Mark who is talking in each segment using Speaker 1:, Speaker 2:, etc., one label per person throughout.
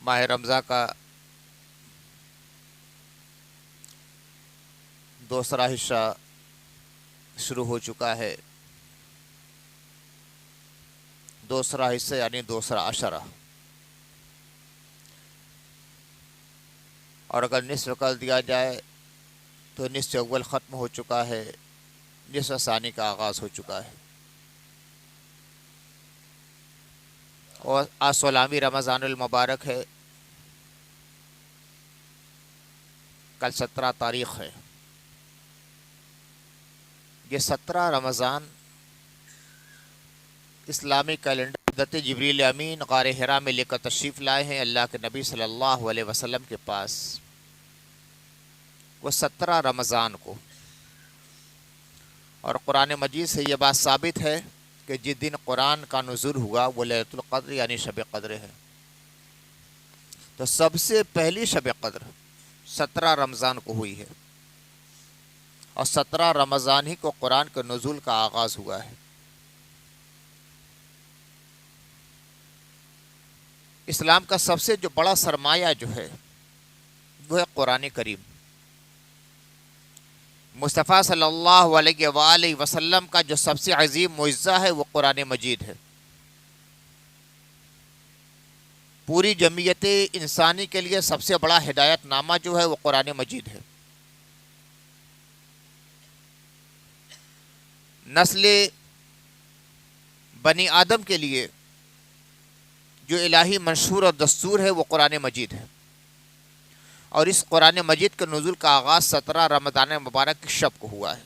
Speaker 1: ماہ رمضان کا دوسرا حصہ شروع ہو چکا ہے. دوسرا حصہ یعنی دوسرا عشرہ. اور اگر نصف کر دیا جائے تو نصف اول ختم ہو چکا ہے، نصف ثانی کا آغاز ہو چکا ہے. اور آج 16ویں رمضان المبارک ہے. کل 17 تاریخ ہے. یہ 17 رمضان اسلامی کیلنڈر حضرت جبریل امین غار حرا میں لے کر تشریف لائے ہیں اللہ کے نبی صلی اللہ علیہ وسلم کے پاس. وہ 17 رمضان کو. اور قرآن مجید سے یہ بات ثابت ہے کہ جس دن قرآن کا نزول ہوا وہ لیلۃ القدر یعنی شب قدر ہے. تو سب سے پہلی شب قدر 17 رمضان کو ہوئی ہے، اور 17 رمضان ہی کو قرآن کے نزول کا آغاز ہوا ہے. اسلام کا سب سے جو بڑا سرمایہ جو ہے وہ ہے قرآن کریم. مصطفیٰ صلی اللہ علیہ وآلہ وسلم کا جو سب سے عظیم معجزہ ہے وہ قرآن مجید ہے. پوری جمعیت انسانی کے لیے سب سے بڑا ہدایت نامہ جو ہے وہ قرآن مجید ہے. نسل بنی آدم کے لیے جو الہی منشور اور دستور ہے وہ قرآن مجید ہے. اور اس قرآن مجید کے نزول کا آغاز 17 رمضان مبارک کی شب کو ہوا ہے.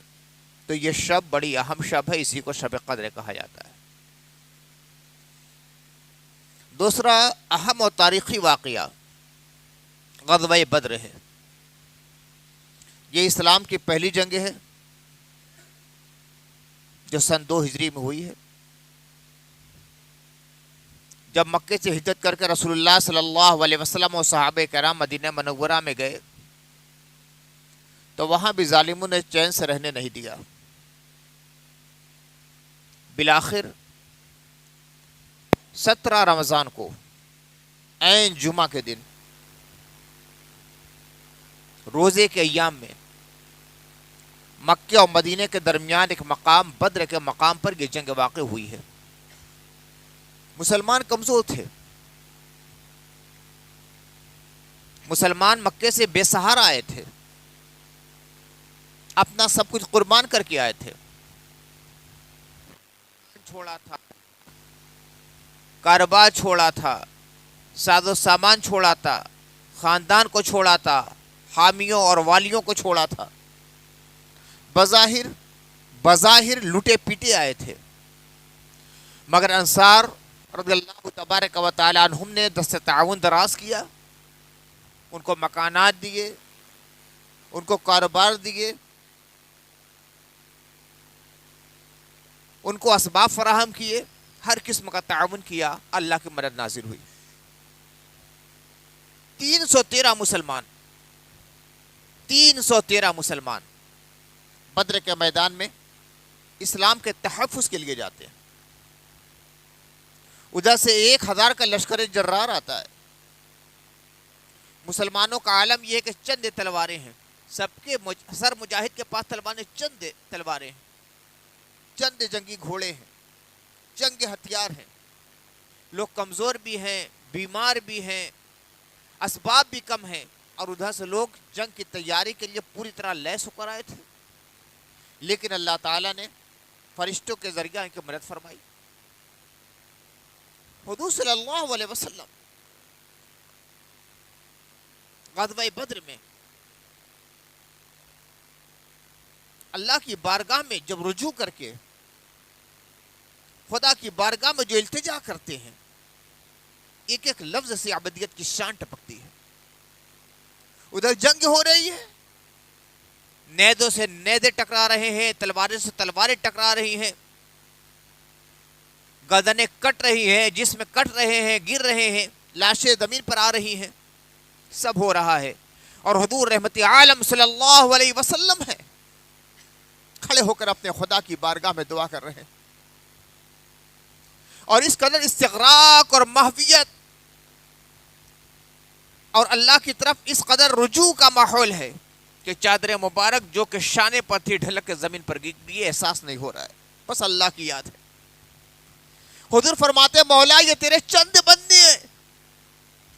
Speaker 1: تو یہ شب بڑی اہم شب ہے، اسی کو شب قدر کہا جاتا ہے. دوسرا اہم اور تاریخی واقعہ غزوہ بدر ہے. یہ اسلام کی پہلی جنگ ہے جو سن 2 ہجری میں ہوئی ہے. جب مکے سے ہجرت کر کے رسول اللہ صلی اللہ علیہ وسلم اور صحابہ کرام مدینہ منورہ میں گئے تو وہاں بھی ظالموں نے چین سے رہنے نہیں دیا. بالآخر 17 رمضان کو عین جمعہ کے دن روزے کے ایام میں مکہ اور مدینہ کے درمیان ایک مقام بدر کے مقام پر یہ جنگ واقع ہوئی ہے. مسلمان کمزور تھے. مسلمان مکے سے بے سہارا آئے تھے، اپنا سب کچھ قربان کر کے آئے تھے. چھوڑا تھا، کاروبار چھوڑا تھا، ساز و سامان چھوڑا تھا، خاندان کو چھوڑا تھا، حامیوں اور والیوں کو چھوڑا تھا. بظاہر لٹے پیٹے آئے تھے، مگر انصار رضی اللہ تبارک و تعالی عنہم نے دست تعاون دراز کیا. ان کو مکانات دیے، ان کو کاروبار دیے، ان کو اسباب فراہم کیے، ہر قسم کا تعاون کیا. اللہ کی مدد نازل ہوئی. 313 مسلمان بدر کے میدان میں اسلام کے تحفظ کے لیے جاتے ہیں. ادھر سے 1000 کا لشکر جرار آتا ہے. مسلمانوں کا عالم یہ ہے کہ چند تلواریں ہیں. سب کے سر مجاہد کے پاس تلواریں چند تلواریں ہیں، چند جنگی گھوڑے ہیں، جنگ ہتھیار ہیں. لوگ کمزور بھی ہیں، بیمار بھی ہیں، اسباب بھی کم ہیں، اور ادھر سے لوگ جنگ کی تیاری کے لیے پوری طرح لیس ہو کر آئے تھے. لیکن اللہ تعالیٰ نے فرشتوں کے ذریعہ ان کی مدد فرمائی. حضور صلی اللہ علیہ وسلم غزوہ بدر میں اللہ کی بارگاہ میں جب رجوع کر کے خدا کی بارگاہ میں جو التجا کرتے ہیں، ایک ایک لفظ سے عبدیت کی شان ٹپکتی ہے. ادھر جنگ ہو رہی ہے، نیزوں سے نیزے ٹکرا رہے ہیں، تلواریں سے تلواریں ٹکرا رہی ہیں، گردنیں کٹ رہی ہیں، جسم کٹ رہے ہیں، گر رہے ہیں، لاشیں زمین پر آ رہی ہیں. سب ہو رہا ہے، اور حضور رحمت عالم صلی اللہ علیہ وسلم ہے کھڑے ہو کر اپنے خدا کی بارگاہ میں دعا کر رہے ہیں. اور اس قدر استغراق اور محویت اور اللہ کی طرف اس قدر رجوع کا ماحول ہے کہ چادر مبارک جو کہ شانے پر تھی ڈھلک کے زمین پر گر گئی، احساس نہیں ہو رہا ہے، بس اللہ کی یاد ہے۔ حضور فرماتے ہیں مولا یہ تیرے چند بندے ہیں،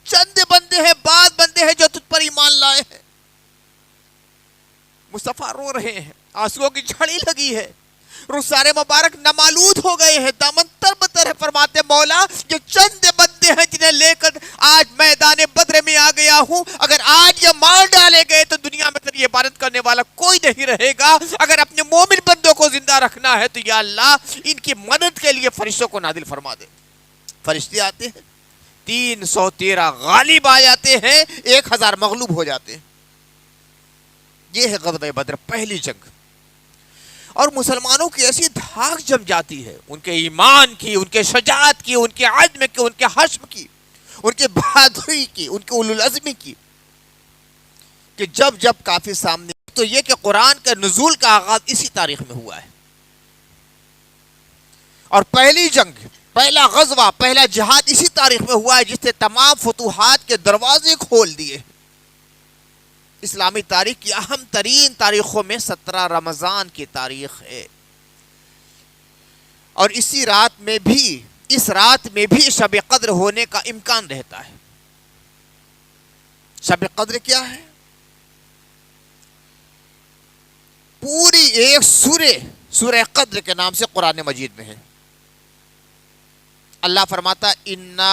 Speaker 1: چند بندے ہیں، بعض بندے ہیں جو تجھ پر ایمان لائے ہیں۔ مصطفیٰ رو رہے ہیں، آنسوؤں کی جھڑی لگی ہے، رخسار مبارک نمالود ہو گئے ہیں، دامن تر بتر ہے۔ فرماتے مولا یہ چند بندے ہیں جنہیں لے کر آج میدان بدر میں آ گیا ہوں، اگر آج یہ مار ڈالے گئے تو دنیا میں تیری عبادت کرنے والا کوئی نہیں رہے گا، اگر اپنے مومن بندوں کو زندہ رکھنا ہے تو یا اللہ ان کی مدد کے لیے فرشتوں کو نازل فرما دے۔ فرشتے آتے ہیں، 313 غالب آ جاتے ہیں، 1000 مغلوب ہو جاتے ہیں۔ یہ ہے غزوہ بدر، پہلی جنگ۔ اور مسلمانوں کی ایسی دھاک جم جاتی ہے ان کے ایمان کی، ان کے شجاعت کی، ان کے عزم کی، ان کے حشم کی، ان کے بہادری کی، ان کے اولو العزمی کی، کہ جب جب کافی سامنے تو یہ کہ قرآن کے نزول کا آغاز اسی تاریخ میں ہوا ہے، اور پہلی جنگ، پہلا غزوہ، پہلا جہاد اسی تاریخ میں ہوا ہے جس نے تمام فتوحات کے دروازے کھول دیے۔ اسلامی تاریخ کی اہم ترین تاریخوں میں 17 رمضان کی تاریخ ہے، اور اسی رات میں بھی، اس رات میں بھی شب قدر ہونے کا امکان رہتا ہے۔ شب قدر کیا ہے؟ پوری ایک سورہ قدر کے نام سے قرآن مجید میں ہے۔ اللہ فرماتا انا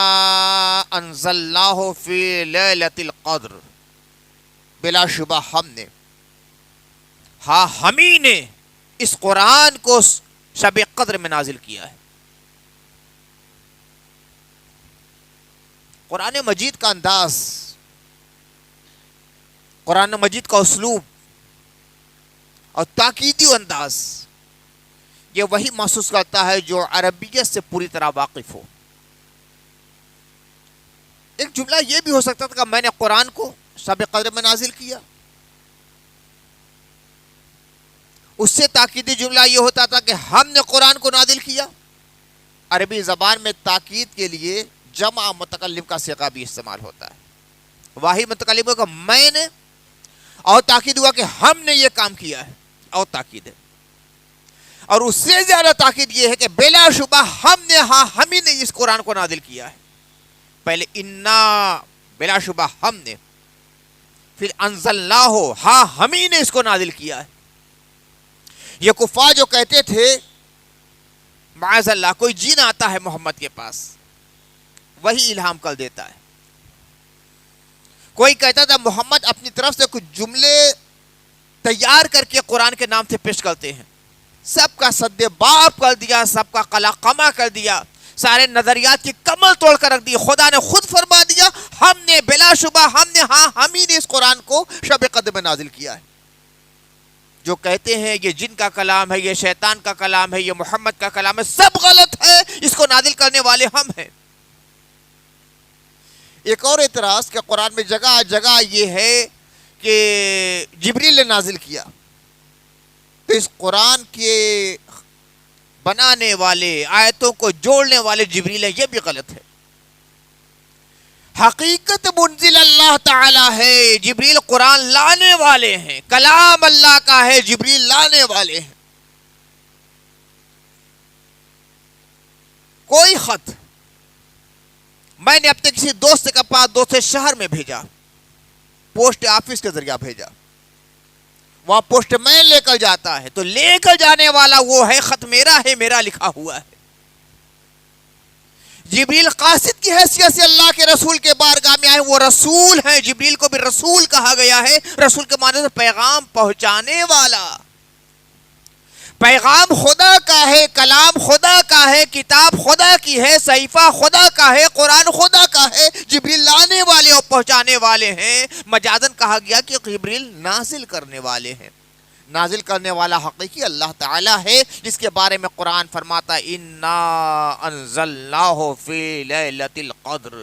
Speaker 1: انزلناہ فی لیلۃ القدر، بلا شبہ ہم نے، ہاں ہمیں نے اس قرآن کو شب قدر میں نازل کیا ہے۔ قرآن مجید کا انداز، قرآن مجید کا اسلوب اور تاکیدی انداز، یہ وہی محسوس کرتا ہے جو عربیت سے پوری طرح واقف ہو۔ ایک جملہ یہ بھی ہو سکتا تھا کہ میں نے قرآن کو شب قدر میں نازل کیا، اس سے تاکیدی جملہ یہ ہوتا تھا کہ ہم نے قرآن کو نازل کیا۔ عربی زبان میں تاکید کے لیے جمع متکلم کا صیغہ بھی استعمال ہوتا ہے، واحد متکلم ہو کہ میں نے، اور تاکید ہوا کہ ہم نے یہ کام کیا ہے، اور تاکید ہے۔ اور اس سے زیادہ تاکید یہ ہے کہ بلا شبہ ہم نے، ہاں ہم ہی نے اس قرآن کو نازل کیا ہے۔ پہلے انا، بلا شبہ ہم نے، پھر انزلناہ، ہاں ہم ہی نے اس کو نازل کیا ہے۔ یہ کفار جو کہتے تھے معاذ اللہ کوئی جین آتا ہے محمد کے پاس وہی الہام کر دیتا ہے، کوئی کہتا تھا محمد اپنی طرف سے کچھ جملے تیار کر کے قرآن کے نام سے پیش کرتے ہیں، سب کا سد باب کر دیا، سب کا قلقمہ کر دیا، سارے نظریات کی کمر توڑ کر رکھ دی۔ خدا نے خود فرما دیا ہم نے، بلا شبہ ہم نے، ہاں ہم ہی نے اس قرآن کو شب قدر میں نازل کیا ہے۔ جو کہتے ہیں یہ جن کا کلام ہے، یہ شیطان کا کلام ہے، یہ محمد کا کلام ہے، سب غلط ہے، اس کو نازل کرنے والے ہم ہیں۔ ایک اور اعتراض کہ قرآن میں جگہ جگہ یہ ہے کہ جبریل نے نازل کیا، تو اس قرآن کے بنانے والے، آیتوں کو جوڑنے والے جبریل ہے، یہ بھی غلط ہے۔ حقیقت منزل اللہ تعالی ہے، جبریل قرآن لانے والے ہیں، کلام اللہ کا ہے، جبریل لانے والے ہیں۔ کوئی خط میں نے اپنے کسی دوست کے پاس دوسرے شہر میں بھیجا، پوسٹ آفس کے ذریعہ بھیجا، وہاں پوسٹ مین لے کر جاتا ہے، تو لے کر جانے والا وہ ہے، خط میرا ہے، میرا لکھا ہوا ہے۔ جبریل قاصد کی حیثیت سے اللہ کے رسول کے بارگاہ میں آئے، وہ رسول ہیں، جبریل کو بھی رسول کہا گیا ہے۔ رسول کے معنی سے پیغام پہنچانے والا، پیغام خدا کا ہے، کلام خدا کا ہے، کتاب خدا کی ہے، صحیفہ خدا کا ہے، قرآن خدا کا ہے، جبریل لانے والے اور پہنچانے والے ہیں۔ مجازن کہا گیا کہ جبریل نازل کرنے والے ہیں۔ نازل کرنے والا حقیقی اللہ تعالیٰ ہے، جس کے بارے میں قرآن فرماتا ہے انا انزلناہ فی لیلۃ القدر،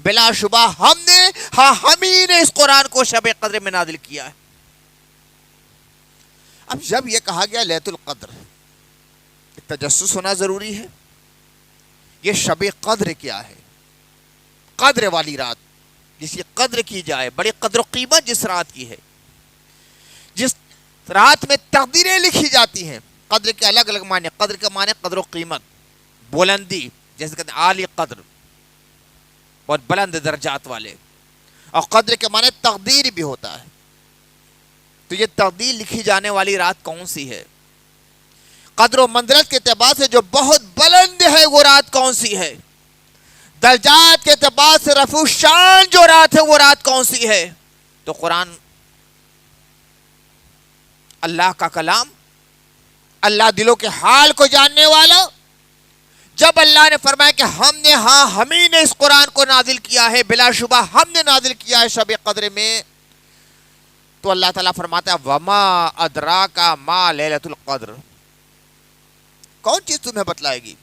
Speaker 1: بلا شبہ ہم نے، ہاں ہم ہی نے اس قرآن کو شب قدر میں نازل کیا ہے۔ اب جب یہ کہا گیا لیلۃ القدر، تجسس ہونا ضروری ہے۔ یہ شب قدر کیا ہے؟ قدر والی رات، جس کی قدر کی جائے، بڑی قدر و قیمت جس رات کی ہے، جس رات میں تقدیریں لکھی جاتی ہیں۔ قدر کے الگ الگ معنی، قدر کے معنی قدر و قیمت، بلندی، جیسے کہتے ہیں عالی قدر، بہت بلند درجات والے، اور قدر کے معنی تقدیر بھی ہوتا ہے۔ تو یہ تقدیر لکھی جانے والی رات کون سی ہے؟ قدر و منزلت کے اعتبار سے جو بہت بلند ہے وہ رات کون سی ہے؟ درجات کے اعتبار سے رفیع الشان جو رات ہے وہ رات کون سی ہے؟ تو قرآن اللہ کا کلام، اللہ دلوں کے حال کو جاننے والا، جب اللہ نے فرمایا کہ ہم ہی نے اس قرآن کو نازل کیا ہے، بلا شبہ ہم نے نازل کیا ہے شب قدر میں، تو اللہ تعالیٰ فرماتا ہے وما ادراک ما لیلۃ القدر۔ کون چیز تمہیں بتلائے گی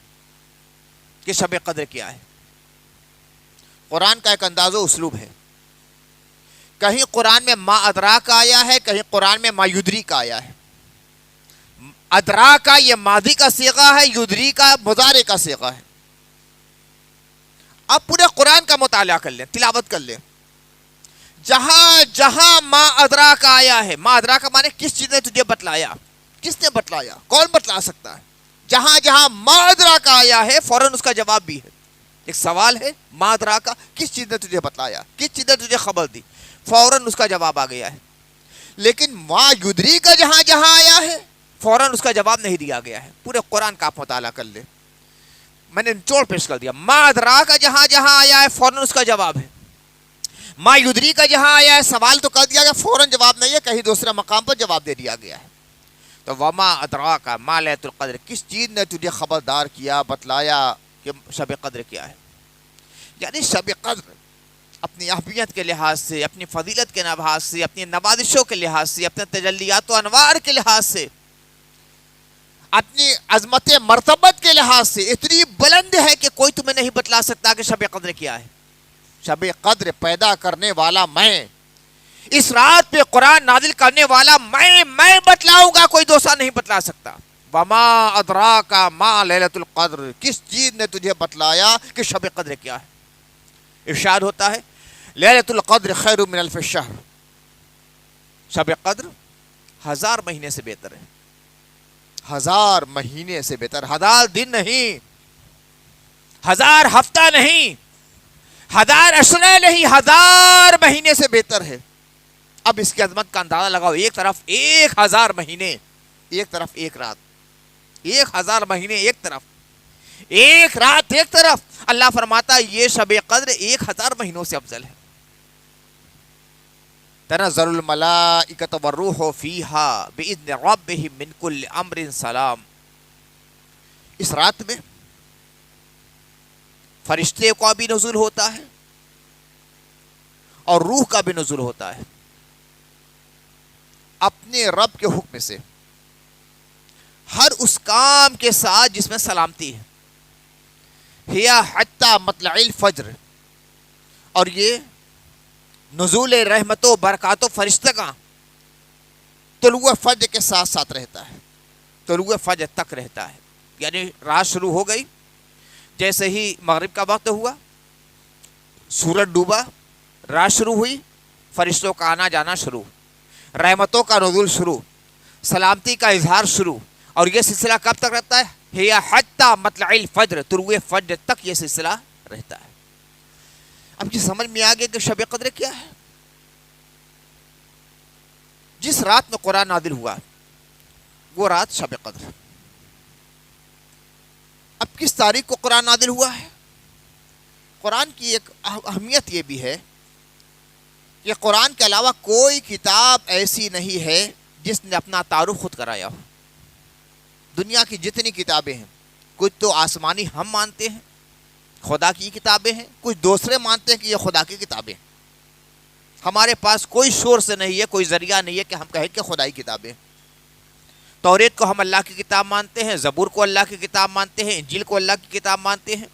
Speaker 1: کہ شب قدر کیا ہے؟ قرآن کا ایک انداز و اسلوب ہے، کہیں قرآن میں ما ادراک آیا ہے، کہیں قرآن میں ما یدری کا آیا ہے۔ ادراک کا یہ ماضی کا صیغہ ہے، یدری کا مضارع کا صیغہ ہے۔ اب پورے قرآن کا مطالعہ کر لیں، تلاوت کر لیں، جہاں جہاں ما ادراک آیا ہے، ما ادراک کا معنی کس چیز نے تجھے بتلایا، کس نے بتلایا، کون بتلا سکتا ہے؟ جہاں جہاں ما ادراک آیا ہے فوراً اس کا جواب بھی ہے۔ ایک سوال ہے، ما ادراک کس چیز نے تجھے بتلایا، کس چیز نے تجھے خبر دی، فوراً اس کا جواب آ گیا ہے۔ لیکن ما یدری کا جہاں جہاں آیا ہے فوراً اس کا جواب نہیں دیا گیا ہے۔ پورے قرآن کا آپ مطالعہ کر لیں، میں نے نچوڑ پیش کر دیا۔ ما ادراک کا جہاں جہاں آیا ہے فوراً اس کا جواب ہے۔ ما یدری کا جہاں آیا ہے سوال تو کر دیا گیا، فوراً جواب نہیں ہے، کہیں دوسرے مقام پر جواب دے دیا گیا ہے۔ تو وما ادراک ما لیلۃ القدر، کس چیز نے تجھے خبردار کیا، بتلایا کہ شب قدر کیا ہے؟ یعنی شب قدر اپنی اہمیت کے لحاظ سے، اپنی فضیلت کے لحاظ سے، اپنی نوازشوں کے لحاظ سے، اپنے تجلیات و انوار کے لحاظ سے، اپنی عظمت مرتبت کے لحاظ سے اتنی بلند ہے کہ کوئی تمہیں نہیں بتلا سکتا کہ شب قدر کیا ہے۔ شب قدر پیدا کرنے والا میں، اس رات پہ قرآن نازل کرنے والا میں بتلاؤں گا، کوئی دوسرا نہیں بتلا سکتا۔ وما ادراک ما لیلۃ القدر، کس چیز نے تجھے بتلایا کہ شب قدر کیا ہے؟ ارشاد ہوتا ہے لیلۃ القدر خیر من الف شہر، شب قدر 1000 مہینے سے بہتر ہے، 1000 مہینے سے بہتر، 1000 دن نہیں، 1000 ہفتہ نہیں، 1000 اشرے نہیں، 1000 مہینے سے بہتر ہے۔ اب اس کی عظمت کا اندازہ لگاؤ، ایک طرف 1000 مہینے، ایک طرف ایک رات، 1000 مہینے ایک طرف، ایک رات ایک طرف، اللہ فرماتا ہے یہ شب قدر 1000 مہینوں سے افضل ہے۔ تنزل الملائکۃ والروح فیہا باذن ربہم من کل امر سلام، اس رات میں فرشتے کا بھی نزول ہوتا ہے اور روح کا بھی نزول ہوتا ہے، اپنے رب کے حکم سے، ہر اس کام کے ساتھ جس میں سلامتی ہے۔ ہیا حتی مطلع الفجر، اور یہ نزول رحمت و برکات و فرشتہ کا طلوع فجر کے ساتھ ساتھ رہتا ہے، طلوع فجر تک رہتا ہے۔ یعنی رات شروع ہو گئی، جیسے ہی مغرب کا وقت ہوا، سورج ڈوبا، رات شروع ہوئی، فرشتوں کا آنا جانا شروع، رحمتوں کا نزول شروع، سلامتی کا اظہار شروع، اور یہ سلسلہ کب تک رہتا ہے؟ ہیا حتی مطلع الفجر، طلوع فجر تک یہ سلسلہ رہتا ہے۔ اب یہ سمجھ میں آگے کہ شب قدر کیا ہے؟ جس رات میں قرآن نازل ہوا وہ رات شب قدر۔ اب کس تاریخ کو قرآن نازل ہوا ہے؟ قرآن کی ایک اہمیت یہ بھی ہے کہ قرآن کے علاوہ کوئی کتاب ایسی نہیں ہے جس نے اپنا تعارف خود کرایا ہو۔ دنیا کی جتنی کتابیں ہیں، کچھ تو آسمانی ہم مانتے ہیں خدا کی کتابیں ہیں، کچھ دوسرے مانتے ہیں کہ یہ خدا کی کتابیں ہیں۔ ہمارے پاس کوئی سورس نہیں ہے، کوئی ذریعہ نہیں ہے کہ ہم کہیں کہ خدائی کتابیں۔ توریت کو ہم اللہ کی کتاب مانتے ہیں، زبور کو اللہ کی کتاب مانتے ہیں، انجیل کو اللہ کی کتاب مانتے ہیں،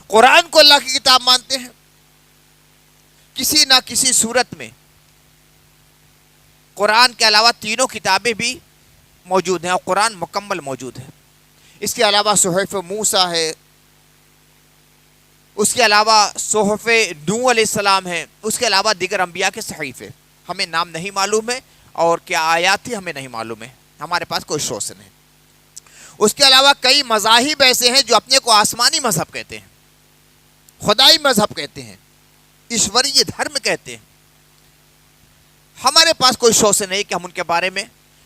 Speaker 1: قرآن کو اللہ کی کتاب مانتے ہیں۔ کسی نہ کسی صورت میں قرآن کے علاوہ تینوں کتابیں بھی موجود ہیں، اور قرآن مکمل موجود ہے۔ اس کے علاوہ صحیفہ موسیٰ ہے، اس کے علاوہ صحف نوح علیہ السلام ہیں، اس کے علاوہ دیگر انبیاء کے صحیفے، ہمیں نام نہیں معلوم ہے اور کیا آیات تھی ہمیں نہیں معلوم ہے، ہمارے پاس کوئی سورس نہیں۔ اس کے علاوہ کئی مذاہب ایسے ہیں جو اپنے کو آسمانی مذہب کہتے ہیں، خدائی مذہب کہتے ہیں، ایشوریہ دھرم کہتے ہیں۔ ہمارے پاس کوئی سورس نہیں کہ ہم ان کے بارے میں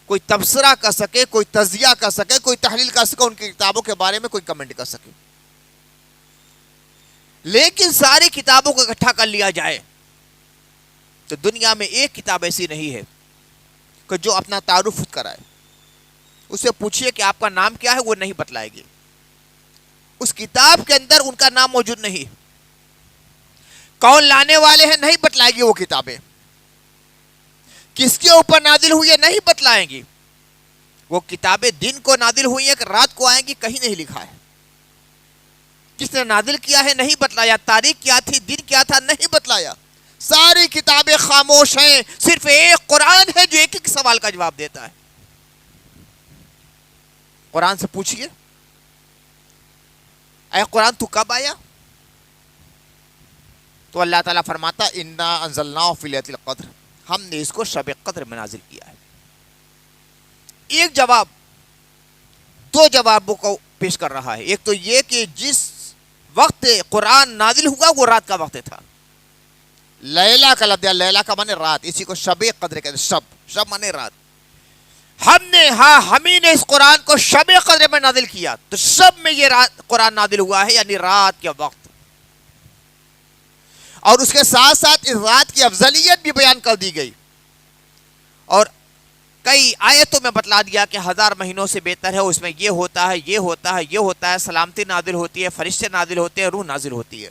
Speaker 1: کوئی تبصرہ کر سکے، کوئی تجزیہ کر سکے، کوئی تحلیل کر سکے، ان کی کتابوں کے بارے میں کوئی کمنٹ کر سکے۔ لیکن ساری کتابوں کو اکٹھا کر لیا جائے تو دنیا میں ایک کتاب ایسی نہیں ہے کہ جو اپنا تعارف خود کرائے۔ اسے پوچھئے کہ آپ کا نام کیا ہے، وہ نہیں بتلائے گی۔ اس کتاب کے اندر ان کا نام موجود نہیں، کون لانے والے ہیں نہیں بتلائے گی وہ کتابیں، کس کے اوپر نازل ہوئی ہے نہیں بتلائیں گی۔ وہ کتابیں دن کو نازل ہوئی ہیں کہ رات کو آئیں گی کہیں نہیں لکھا ہے، کس نے نازل کیا ہے نہیں بتلایا، تاریخ کیا تھی، دن کیا تھا نہیں بتلایا۔ ساری کتابیں خاموش ہیں، صرف ایک قرآن ہے جو ایک ایک سوال کا جواب دیتا ہے۔ قرآن سے پوچھئے اے قرآن تو کب آیا؟ تو اللہ تعالیٰ فرماتا انا انزلناہ فی لیلۃ القدر، ہم نے اس کو شب قدر میں نازل کیا ہے۔ ایک جواب دو جوابوں کو پیش کر رہا ہے۔ ایک تو یہ کہ جس وقت قرآن نازل ہوا وہ رات کا وقت تھا، لیلہ کا لفظ، لیلہ کا معنی رات، اسی کو شب قدر کہتے ہیں، شب معنی رات۔ ہم ہی نے اس قرآن کو شب قدر میں نازل کیا، تو شب میں یہ قرآن نازل ہوا ہے، یعنی رات کے وقت۔ اور اس کے ساتھ ساتھ اس رات کی افضلیت بھی بیان کر دی گئی، اور کئی آیتوں میں بتلا دیا کہ 1000 مہینوں سے بہتر ہے، اس میں یہ ہوتا ہے، یہ ہوتا ہے، یہ ہوتا ہے، سلامتی نازل ہوتی ہے، فرشتے نازل ہوتے ہیں، روح نازل ہوتی ہے۔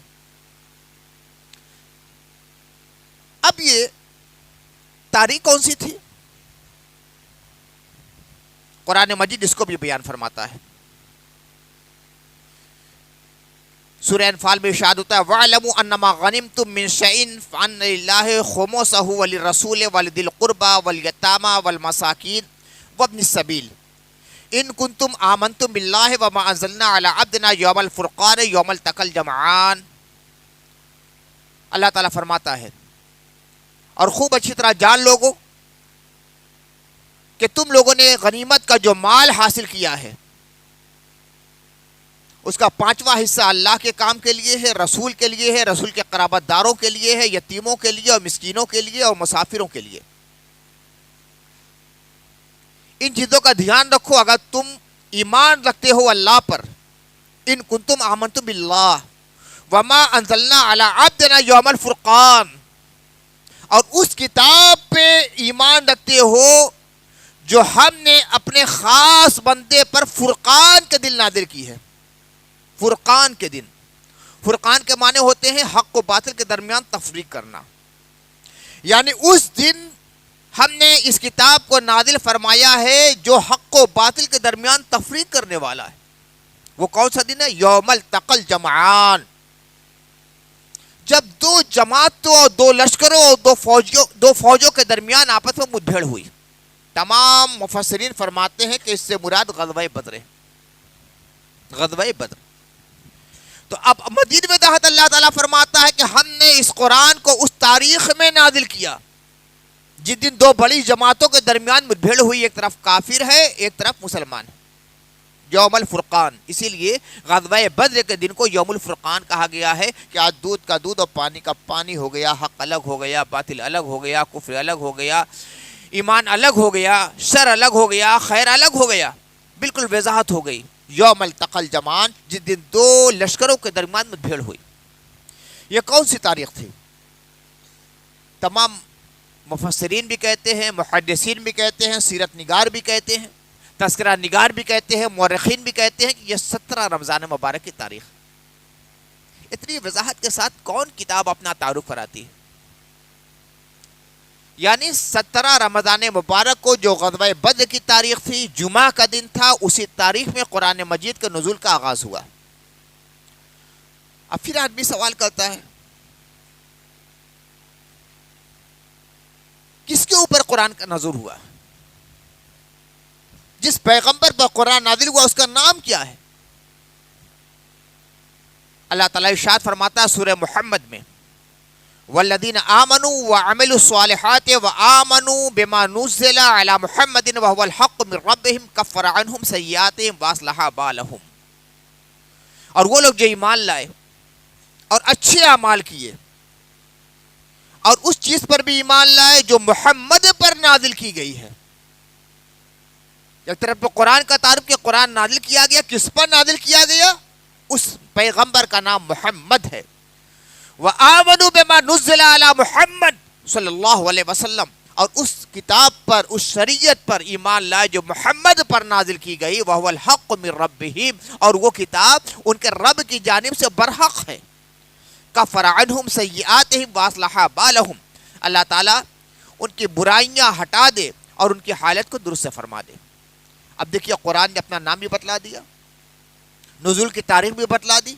Speaker 1: اب یہ تاریخ کون سی تھی؟ قرآن مجید اس کو بھی بیان فرماتا ہے۔ سورہ انفال میں ارشاد ہوتا ہے وَاعْلَمُوا أَنَّمَا غَنِمْتُم مِّن شَيْءٍ فَأَنَّ لِلَّهِ خُمُسَهُ وَلِلرَّسُولِ وَلِذِي الْقُرْبَى وَالْيَتَامَى وَالْمَسَاكِينِ وَابْنِ السَّبِيلِ إِن كُنتُمْ آمَنتُم بِاللَّهِ وَمَا أَنزَلْنَا عَلَىٰ عَبْدِنَا يَوْمَ الْفُرْقَانِ يَوْمَ الْتَقَى الْجَمْعَانِ۔ اللہ تعالیٰ فرماتا ہے اور خوب اچھی طرح جان لوگو کہ تم لوگوں نے غنیمت کا جو مال حاصل کیا ہے اس کا 5واں حصہ اللہ کے کام کے لیے ہے، رسول کے لیے ہے، رسول کے قرابت داروں کے لیے ہے، یتیموں کے لیے اور مسکینوں کے لیے اور مسافروں کے لیے۔ ان چیزوں کا دھیان رکھو اگر تم ایمان رکھتے ہو اللہ پر۔ ان کنتم آمنتم باللہ وما انزلنا علی عبدنا یوم الفرقان، اور اس کتاب پہ ایمان رکھتے ہو جو ہم نے اپنے خاص بندے پر فرقان کے دن نازل کی ہے۔ فرقان کے دن، فرقان کے معنی ہوتے ہیں حق و باطل کے درمیان تفریق کرنا، یعنی اس دن ہم نے اس کتاب کو نازل فرمایا ہے جو حق و باطل کے درمیان تفریق کرنے والا ہے۔ وہ کون سا دن ہے؟ یوم التقى الجمعان، جب دو جماعتوں اور دو لشکروں اور دو فوجوں کے درمیان آپس میں مدبھیڑ ہوئی۔ تمام مفسرین فرماتے ہیں کہ اس سے مراد غزوہ بدر ہے، غزوہ بدر۔ تو اب مزید میں تحت اللہ تعالیٰ فرماتا ہے کہ ہم نے اس قرآن کو اس تاریخ میں نازل کیا جس دن دو بڑی جماعتوں کے درمیان مدبھیڑ ہوئی، ایک طرف کافر ہے ایک طرف مسلمان ہے، یوم الفرقان۔ اسی لیے غزوہ بدر کے دن کو یوم الفرقان کہا گیا ہے کہ آج دودھ کا دودھ اور پانی کا پانی ہو گیا، حق الگ ہو گیا، باطل الگ ہو گیا، کفر الگ ہو گیا، ایمان الگ ہو گیا، شر الگ ہو گیا، خیر الگ ہو گیا، بالکل وضاحت ہو گئی۔ یوم التقى الجمعان، جس دن دو لشکروں کے درمیان مدبھیڑ ہوئی۔ یہ کون سی تاریخ تھی؟ تمام مفسرین بھی کہتے ہیں، محدثین بھی کہتے ہیں، سیرت نگار بھی کہتے ہیں، تذکرہ نگار بھی کہتے ہیں، مورخین بھی کہتے ہیں کہ یہ 17 رمضان مبارک کی تاریخ۔ اتنی وضاحت کے ساتھ کون کتاب اپنا تعارف کراتی ہے؟ یعنی 17 رمضان مبارک کو جو غزوہ بدر کی تاریخ تھی، جمعہ کا دن تھا، اسی تاریخ میں قرآن مجید کے نزول کا آغاز ہوا۔ اب پھر آدمی سوال کرتا ہے کس کے اوپر قرآن کا نزول ہوا؟ جس پیغمبر پر قرآن نازل ہوا اس کا نام کیا ہے؟ اللہ تعالیٰ ارشاد فرماتا ہے سورہ محمد میں، والذین آمنوا وعملوا الصالحات وآمنوا بما نزل علی محمد وهو الحق من ربهم کفر عنہم سیئاتہم واصلح بالہم، اور وہ لوگ جو ایمان لائے اور اچھے اعمال کیے اور اس چیز پر بھی ایمان لائے جو محمد پر نازل کی گئی ہے۔ ایک طرف قرآن کا تعارف کہ قرآن نازل کیا گیا، کس پر نازل کیا گیا؟ اس پیغمبر کا نام محمد ہے۔ وَآمَنُوا بِمَا نُزِّلَ عَلَى محمد صلی اللہ علیہ وسلم، اور اس کتاب پر، اس شریعت پر ایمان لائے جو محمد پر نازل کی گئی، وَهُوَ الْحَقُّ مِن رَبِّهِمْ، اور وہ کتاب ان کے رب کی جانب سے برحق ہے۔ کفر عنہم سیئاتہم واصلح بالہم، اللہ تعالیٰ ان کی برائیاں ہٹا دے اور ان کی حالت کو درست فرما دے۔ اب دیکھیے قرآن نے اپنا نام بھی بتلا دیا، نزول کی تاریخ بھی بتلا دی،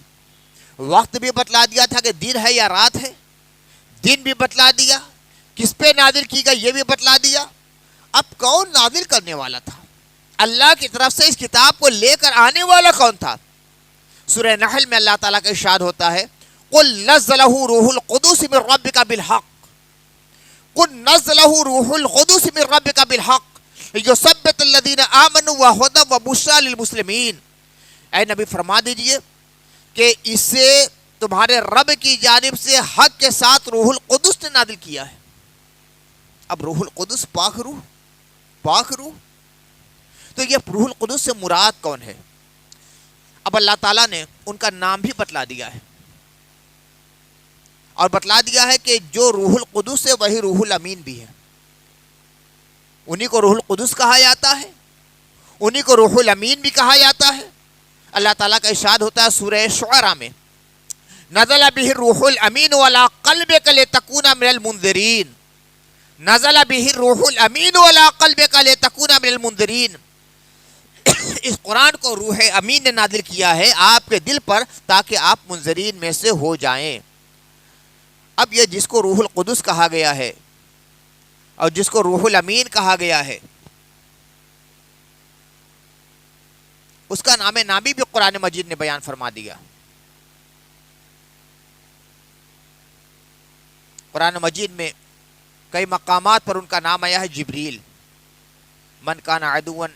Speaker 1: وقت بھی بتلا دیا تھا کہ دن ہے یا رات ہے، دن بھی بتلا دیا، کس پہ نازل کی گئی یہ بھی بتلا دیا۔ اب کون نازل کرنے والا تھا؟ اللہ کی طرف سے اس کتاب کو لے کر آنے والا کون تھا؟ سورہ نحل میں اللہ تعالیٰ کا ارشاد ہوتا ہے، قُلْ نَزَّلَهُ رُوحُ الْقُدُسِ مِن رَبِّكَ بِالْحَقِّ، قُلْ نَزَّلَهُ رُوحُ الْقُدُسِ مِن رَبِّكَ بِالْحَقِّ لِيُثَبِّتَ الَّذِينَ آمَنُوا وَهُدًى وَبُشْرَىٰ لِلْمُسْلِمِينَ۔ اے نبی فرما دیجئے کہ اسے تمہارے رب کی جانب سے حق کے ساتھ روح القدس نے نازل کیا ہے۔ اب روح القدس پاک روح، تو یہ روح القدس سے مراد کون ہے؟ اب اللہ تعالیٰ نے ان کا نام بھی بتلا دیا ہے، اور بتلا دیا ہے کہ جو روح القدس ہے وہی روح الامین بھی ہے، انہی کو روح القدس کہا جاتا ہے، انہی کو روح الامین بھی کہا جاتا ہے۔ اللہ تعالیٰ کا ارشاد ہوتا ہے سورہ شعراء میں، نزل به الروح الامین علی قلبک لتکون من المنذرین، نزل به الروح الامین علی قلبک لتکون من المنذرین، اس قرآن کو روح امین نے نازل کیا ہے آپ کے دل پر تاکہ آپ منذرین میں سے ہو جائیں۔ اب یہ جس کو روح القدس کہا گیا ہے اور جس کو روح الامین کہا گیا ہے، اس کا نام نامی بھی قرآن مجید نے بیان فرما دیا۔ قرآن مجید میں کئی مقامات پر ان کا نام آیا ہے جبریل، من کان عدوا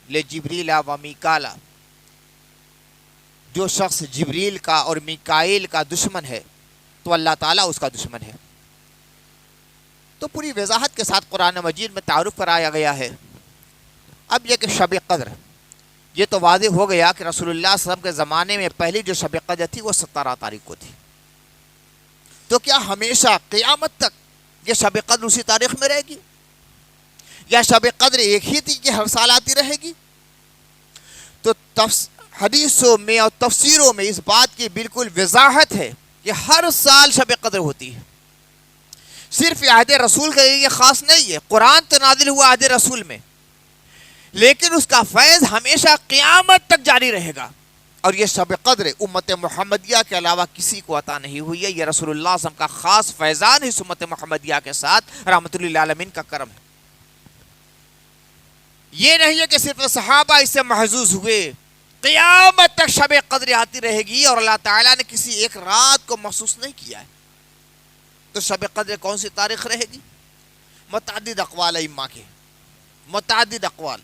Speaker 1: لجبریل و میکالا، جو شخص جبریل کا اور میکائیل کا دشمن ہے تو اللہ تعالیٰ اس کا دشمن ہے۔ تو پوری وضاحت کے ساتھ قرآن مجید میں تعارف کرایا گیا ہے۔ اب یہ کہ شب قدر، یہ تو واضح ہو گیا کہ رسول اللہ صلی اللہ علیہ وسلم کے زمانے میں پہلی جو شب قدر تھی وہ 17 تاریخ کو تھی۔ تو کیا ہمیشہ قیامت تک یہ شب قدر اسی تاریخ میں رہے گی، یا شب قدر ایک ہی تھی کہ ہر سال آتی رہے گی؟ تو حدیثوں میں اور تفسیروں میں اس بات کی بالکل وضاحت ہے کہ ہر سال شب قدر ہوتی ہے، صرف عہد رسول کے لیے خاص نہیں ہے۔ قرآن تو نازل ہوا عہد رسول میں، لیکن اس کا فیض ہمیشہ قیامت تک جاری رہے گا، اور یہ شب قدر امت محمدیہ کے علاوہ کسی کو عطا نہیں ہوئی ہے۔ یہ رسول اللہ صلی اللہ علیہ وسلم کا خاص فیضان ہے اس امت محمدیہ کے ساتھ، رحمت للعالمین کا کرم ہے۔ یہ نہیں ہے کہ صرف صحابہ اس سے محظوظ ہوئے، قیامت تک شب قدر آتی رہے گی، اور اللہ تعالیٰ نے کسی ایک رات کو محسوس نہیں کیا ہے۔ تو شب قدر کون سی تاریخ رہے گی؟ متعدد اقوال ائمہ کے، متعدد اقوال،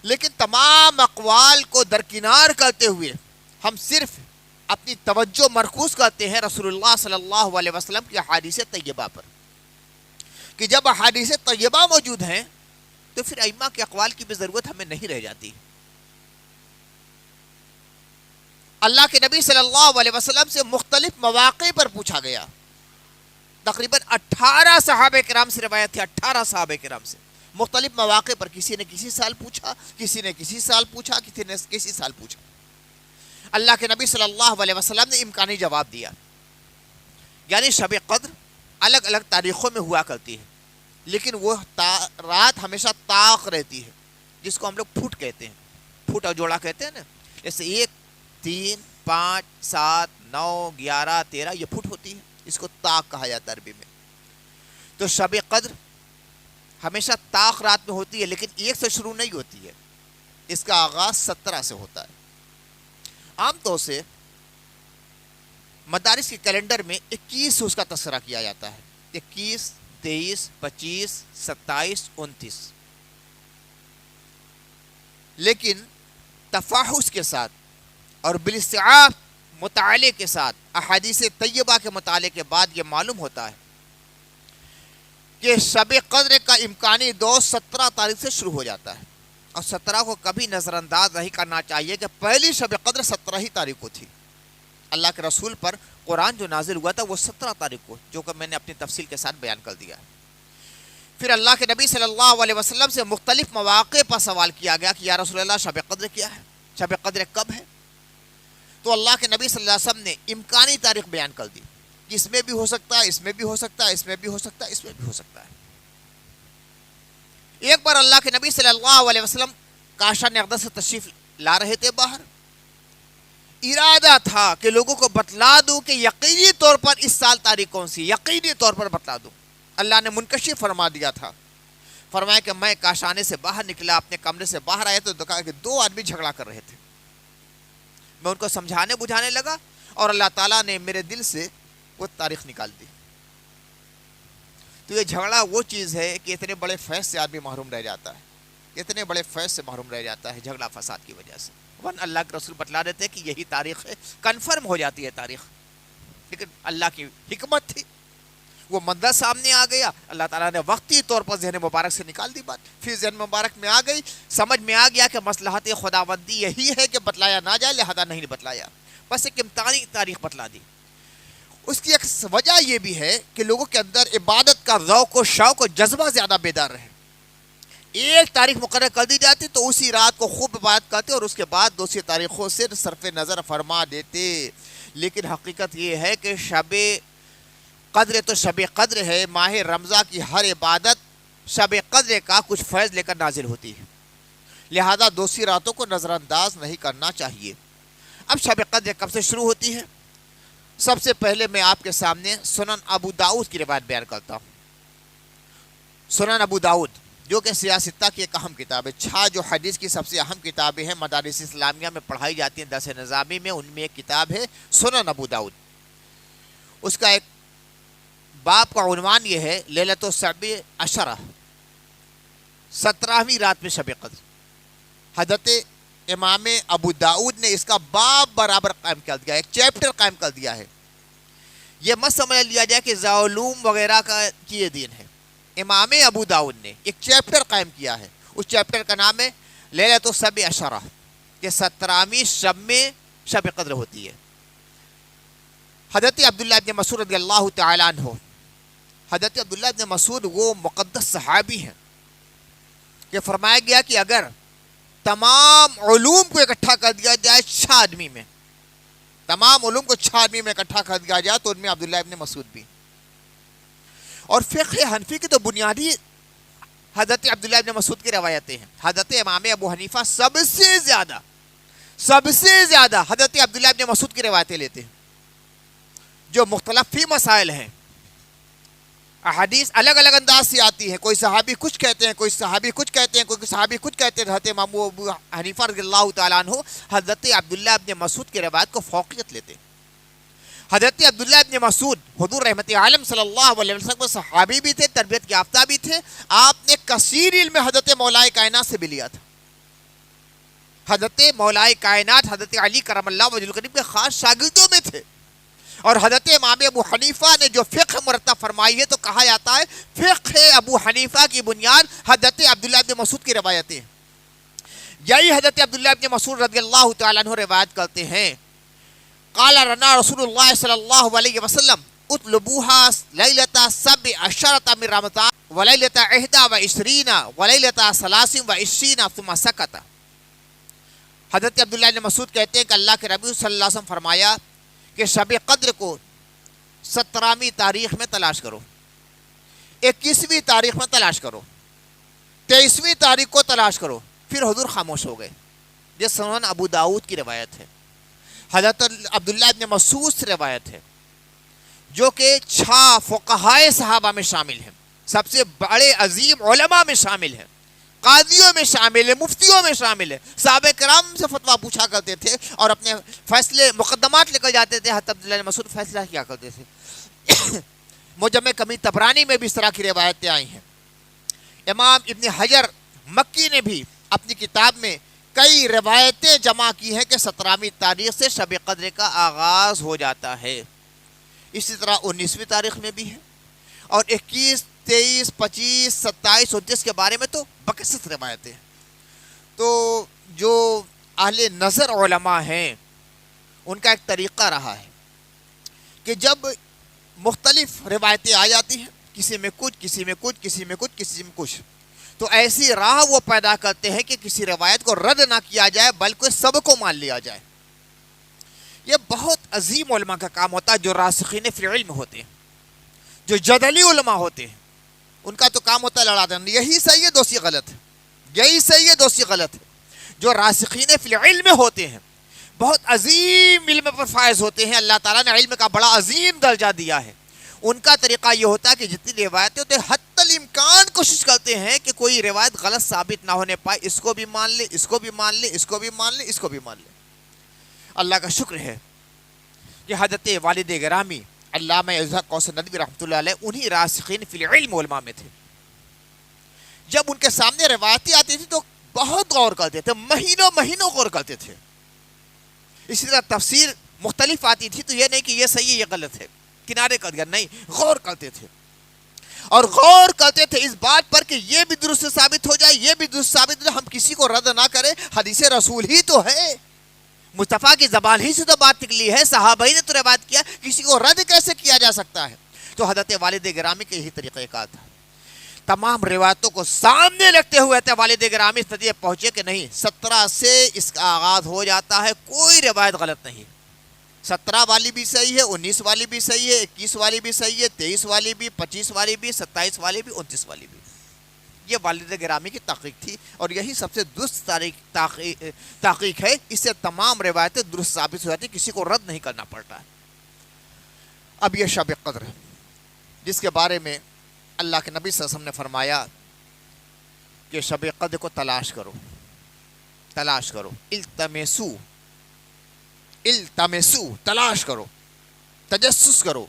Speaker 1: لیکن تمام اقوال کو درکنار کرتے ہوئے ہم صرف اپنی توجہ مرکوز کرتے ہیں رسول اللہ صلی اللہ علیہ وسلم کی احادیث طیبہ پر، کہ جب احادیث طیبہ موجود ہیں تو پھر ائمہ کے اقوال کی بھی ضرورت ہمیں نہیں رہ جاتی۔ اللہ کے نبی صلی اللہ علیہ وسلم سے مختلف مواقع پر پوچھا گیا، تقریباً 18 صحابہ کرام سے روایت ہے، 18 صحابہ کرام سے مختلف مواقع پر، کسی نے کسی سال پوچھا، کسی نے کسی سال پوچھا، کسی نے کسی سال پوچھا۔ اللہ کے نبی صلی اللہ علیہ وسلم نے امکانی جواب دیا، یعنی شب قدر الگ الگ تاریخوں میں ہوا کرتی ہے، لیکن وہ رات ہمیشہ طاق رہتی ہے، جس کو ہم لوگ پھوٹ کہتے ہیں، پھوٹ اور جوڑا کہتے ہیں نا، جیسے 1 3 5 7 9 11 13 یہ پھوٹ ہوتی ہے، اس کو طاق کہا جاتا ہے عربی میں۔ تو شب قدر ہمیشہ طاق رات میں ہوتی ہے، لیکن 1 سے شروع نہیں ہوتی ہے، اس کا آغاز 17 سے ہوتا ہے۔ عام طور سے مدارس کے کیلنڈر میں 21 اس کا تذکرہ کیا جاتا ہے، 21، 23، 25، 27، 29۔ لیکن تفاحص کے ساتھ اور بالاستیعاب مطالعے کے ساتھ، احادیث طیبہ کے مطالعے کے بعد یہ معلوم ہوتا ہے کہ شب قدر کا امکانی دور 17 تاریخ سے شروع ہو جاتا ہے، اور 17 کو کبھی نظر انداز نہیں کرنا چاہیے کہ پہلی شب قدر 17 ہی تاریخ کو تھی۔ اللہ کے رسول پر قرآن جو نازل ہوا تھا وہ 17 تاریخ کو، جو کہ میں نے اپنی تفصیل کے ساتھ بیان کر دیا ہے۔ پھر اللہ کے نبی صلی اللہ علیہ وسلم سے مختلف مواقع پر سوال کیا گیا کہ یا رسول اللہ شب قدر کیا ہے، شب قدر کب ہے؟ تو اللہ کے نبی صلی اللہ علیہ وسلم نے امکانی تاریخ بیان کر دی کہ اس میں بھی ہو سکتا ہے، اس میں بھی ہو سکتا ہے، اس میں بھی ہو سکتا ہے، اس میں بھی ہو سکتا ہے۔ ایک بار اللہ کے نبی صلی اللہ علیہ وسلم کاشان اقدس سے تشریف لا رہے تھے باہر، ارادہ تھا کہ لوگوں کو بتلا دوں کہ یقینی طور پر اس سال تاریخ کون سی، یقینی طور پر بتلا دوں۔ اللہ نے منکشف فرما دیا تھا، فرمایا کہ میں کاشانے سے باہر نکلا، اپنے کمرے سے باہر آیا تو دیکھا کہ 2 آدمی جھگڑا کر رہے تھے۔ میں ان کو سمجھانے بجھانے لگا اور اللہ تعالیٰ نے میرے دل سے وہ تاریخ نکال دی۔ تو یہ جھگڑا وہ چیز ہے کہ اتنے بڑے فیض سے آدمی محروم رہ جاتا ہے، اتنے بڑے فیض سے محروم رہ جاتا ہے جھگڑا فساد کی وجہ سے۔ ورنہ اللہ کے رسول بتلا دیتے کہ یہی تاریخ ہے، کنفرم ہو جاتی ہے تاریخ۔ لیکن اللہ کی حکمت تھی، وہ منظر سامنے آ گیا، اللہ تعالیٰ نے وقتی طور پر ذہن مبارک سے نکال دی بات، پھر ذہن مبارک میں آ گئی، سمجھ میں آ گیا کہ مصلحت خداوندی یہی ہے کہ بتلایا نہ جائے، لہذا نہیں بتلایا، بس ایک امتحانی تاریخ بتلا دی۔ اس کی ایک وجہ یہ بھی ہے کہ لوگوں کے اندر عبادت کا ذوق و شوق و جذبہ زیادہ بیدار رہے۔ ایک تاریخ مقرر کر دی جاتی تو اسی رات کو خوب عبادت کرتے اور اس کے بعد دوسری تاریخوں سے صرف نظر فرما دیتے۔ لیکن حقیقت یہ ہے کہ شب قدر تو شب قدر ہے، ماہ رمضان کی ہر عبادت شب قدر کا کچھ فیض لے کر نازل ہوتی ہے، لہذا دوسری راتوں کو نظر انداز نہیں کرنا چاہیے۔ اب شب قدر کب سے شروع ہوتی ہے؟ سب سے پہلے میں آپ کے سامنے سنن ابو داؤد کی روایت بیان کرتا ہوں۔ سنن ابو داؤد جو کہ سیاستہ کی ایک اہم کتاب ہے، 6 جو حدیث کی سب سے اہم کتابیں ہیں مدارس اسلامیہ میں پڑھائی جاتی ہیں درس نظامی میں، ان میں ایک کتاب ہے سنن ابو داؤد۔ اس کا ایک باب کا عنوان یہ ہے لیلۃ السبع عشرہ، 17ویں رات میں شب قدر۔ حضرت امام ابو داؤد نے اس کا باب برابر قائم کر دیا، ایک چیپٹر قائم کر دیا ہے۔ یہ مت سمجھ لیا جائے کہ ذالعلوم وغیرہ کا یہ دین ہے، امام ابو داؤد نے ایک چیپٹر قائم کیا ہے، اس چیپٹر کا نام ہے لیلۃ السبع عشرہ، کہ 17ویں شب میں شب قدر ہوتی ہے۔ حضرت عبداللہ ابن مسعود رضی اللہ تعالیٰ عنہ، حضرت عبداللہ ابن مسعود وہ مقدس صحابی ہیں کہ فرمایا گیا کہ اگر تمام علوم کو اکٹھا کر دیا جائے 6 آدمی میں، تمام علوم کو 6 آدمی میں اکٹھا کر دیا جائے تو ان میں عبداللہ ابن مسعود بھی۔ اور فقہ حنفی کی تو بنیادی حضرت عبداللہ ابن مسعود کی روایتیں ہیں۔ حضرت امام ابو حنیفہ سب سے زیادہ حضرت عبداللہ ابن مسعود کی روایتیں لیتے ہیں، جو مختلف فی مسائل ہیں۔ احادیث الگ الگ انداز سے آتی ہیں، کوئی صحابی کچھ کہتے ہیں، کوئی صحابی کچھ کہتے ہیں، کوئی صحابی کچھ کہتے ہیں۔ حضرت امام ابو حنیفہ رضی اللہ تعالیٰ عنہ حضرت عبداللہ ابن مسعود کی روایت کو فوقیت لیتے ہیں۔ حضرت عبداللہ ابن مسعود حضور رحمت عالم صلی اللہ علیہ وسلم صحابی بھی تھے، تربیت یافتہ بھی تھے، آپ نے کثیر علم حضرت مولا کائنات سے بھی لیا تھا۔ حضرت مولا کائنات حضرت علی کرم اللہ وجہ الکریم کے خاص شاگردوں میں تھے، اور حضرت امام ابو حنیفہ نے جو فقہ مرتب فرمائی ہے تو کہا جاتا ہے فقہ ابو حنیفہ کی بنیاد حضرت عبداللہ ابن مسعود کی روایتیں ہیں۔ یہی حضرت عبداللہ ابن مسعود رضی اللہ تعالیٰ عنہ روایت کرتے ہیں، قال لنا رسول اللہ صلی اللہ علیہ وسلم اطلبوها لیلۃ السبع عشرۃ من رمضان ولیلۃ 21 ولیلۃ 23 ثم سکت۔ حضرت عبداللہ ابن مسعود کہتے ہیں کہ اللہ کے نبی صلی اللہ علیہ وسلم فرمایا کہ شب قدر کو 17ویں تاریخ میں تلاش کرو، 21ویں تاریخ میں تلاش کرو، 23ویں تاریخ کو تلاش کرو، پھر حضور خاموش ہو گئے۔ یہ سنن ابو داؤد کی روایت ہے، حضرت عبداللہ ابن مسعود سے روایت ہے، جو کہ 6 فقہائے صحابہ میں شامل ہیں، سب سے بڑے عظیم علماء میں شامل ہیں۔ قاضیوں میں شامل ہے، مفتیوں میں شامل ہے۔ صحابہ کرام سے فتویٰ پوچھا کرتے تھے اور اپنے فیصلے مقدمات لے کر جاتے تھے۔ حضرت عبداللہ بن مسعود فیصلہ کیا کرتے تھے۔ معجم کمی طبرانی میں بھی اس طرح کی روایتیں آئی ہیں۔ امام ابن حجر مکی نے بھی اپنی کتاب میں کئی روایتیں جمع کی ہیں کہ 17ویں تاریخ سے شب قدر کا آغاز ہو جاتا ہے۔ اسی طرح 19ویں تاریخ میں بھی ہے، اور 21، 23، 25، 27، 29 کے بارے میں تو بکثرت روایتیں ہیں۔ تو جو اہل نظر علماء ہیں ان کا ایک طریقہ رہا ہے کہ جب مختلف روایتیں آ جاتی ہیں، کسی میں کچھ، کسی میں کچھ، کسی میں کچھ، کسی میں کچھ، تو ایسی راہ وہ پیدا کرتے ہیں کہ کسی روایت کو رد نہ کیا جائے بلکہ سب کو مان لیا جائے۔ یہ بہت عظیم علماء کا کام ہوتا ہے، جو راسخین فی العلم ہوتے ہیں، جو جدلی علماء ہوتے ہیں، ان کا تو کام ہوتا ہے لڑا دینا، یہی صحیح ہے دوسری غلط ہے، یہی صحیح ہے دوسری غلط ہے۔ جو راسخین فی العلم ہوتے ہیں، بہت عظیم علم پر فائز ہوتے ہیں، اللہ تعالیٰ نے علم کا بڑا عظیم درجہ دیا ہے، ان کا طریقہ یہ ہوتا ہے کہ جتنی روایتیں ہوتے ہیں حتی الامکان کوشش کرتے ہیں کہ کوئی روایت غلط ثابت نہ ہونے پائے، اس کو بھی مان لے، اس کو بھی مان لے، اس کو بھی مان لے، اس کو بھی مان لے۔ اللہ کا شکر ہے کہ حضرت والد گرامی علامہ اسحاق کوثر ندوی رحمۃ اللہ علیہ انہی راسخین فی العلم علماء میں تھے۔ جب ان کے سامنے روایتیں آتی تھی تو بہت غور کرتے تھے، مہینوں مہینوں غور کرتے تھے۔ اسی طرح تفسیر مختلف آتی تھی تو یہ نہیں کہ یہ صحیح ہے یہ غلط ہے، کنارے کر دیا، نہیں، غور کرتے تھے، اور غور کرتے تھے اس بات پر کہ یہ بھی درست ثابت ہو جائے، یہ بھی درست ثابت ہو جائے، ہم کسی کو رد نہ کریں، حدیث رسول ہی تو ہے، مصطفیٰ کی زبان ہی سے تو بات نکلی ہے، صحابہ ہی نے تو روایت کیا، کسی کو رد کیسے کیا جا سکتا ہے؟ تو حضرت والد گرامی کے یہی طریقہ کار تھا۔ تمام روایتوں کو سامنے رکھتے ہوئے حضرت والد گرامی اس نتیجے پہنچے کہ نہیں، 17 سے اس کا آغاز ہو جاتا ہے، کوئی روایت غلط نہیں، 17 والی بھی صحیح ہے، 19 والی بھی صحیح ہے، 21 والی بھی صحیح ہے، 23 والی بھی، 25 والی بھی، 27 والی بھی، 29 والی بھی۔ یہ والد گرامی کی تحقیق تھی، اور یہی سب سے درست تحقیق ہے، اس سے تمام روایتیں درست ثابت ہو جاتی، کسی کو رد نہیں کرنا پڑتا ہے۔ اب یہ شب قدر جس کے بارے میں اللہ کے نبی صلی اللہ علیہ وسلم نے فرمایا کہ شب قدر کو تلاش کرو، تلاش کرو، التمسو، تلاش کرو، تجسس کرو،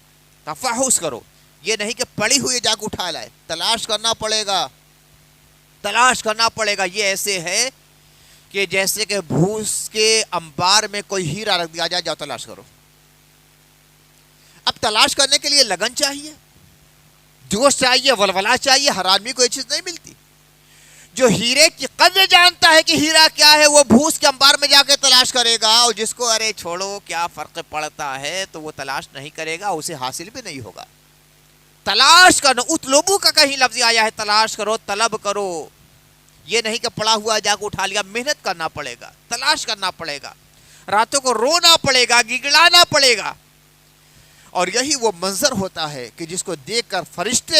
Speaker 1: تفحص کرو، یہ نہیں کہ پڑی ہوئی جا کے اٹھا لائے، تلاش کرنا پڑے گا، تلاش کرنا پڑے گا۔ یہ ایسے ہے کہ جیسے کہ بھوس کے انبار میں کوئی ہیرا رکھ دیا جائے، جاؤ تلاش کرو۔ اب تلاش کرنے کے لیے لگن چاہیے، جوش چاہیے، ولولہ چاہیے، ہر آدمی کو یہ چیز نہیں ملتی۔ جو ہیرے کی قدر جانتا ہے کہ ہیرا کیا ہے، وہ بھوس کے انبار میں جا کے تلاش کرے گا، اور جس کو ارے چھوڑو کیا فرق پڑتا ہے تو وہ تلاش نہیں کرے گا، اسے حاصل بھی نہیں ہوگا۔ تلاش کرنا، اطلبو کا کہیں لفظ آیا ہے، تلاش کرو، طلب کرو، یہ نہیں کہ پڑا ہوا جا کے اٹھا لیا، محنت کرنا پڑے گا، تلاش کرنا پڑے گا، راتوں کو رونا پڑے گا، گگڑانا پڑے گا۔ اور یہی وہ منظر ہوتا ہے کہ جس کو دیکھ کر فرشتے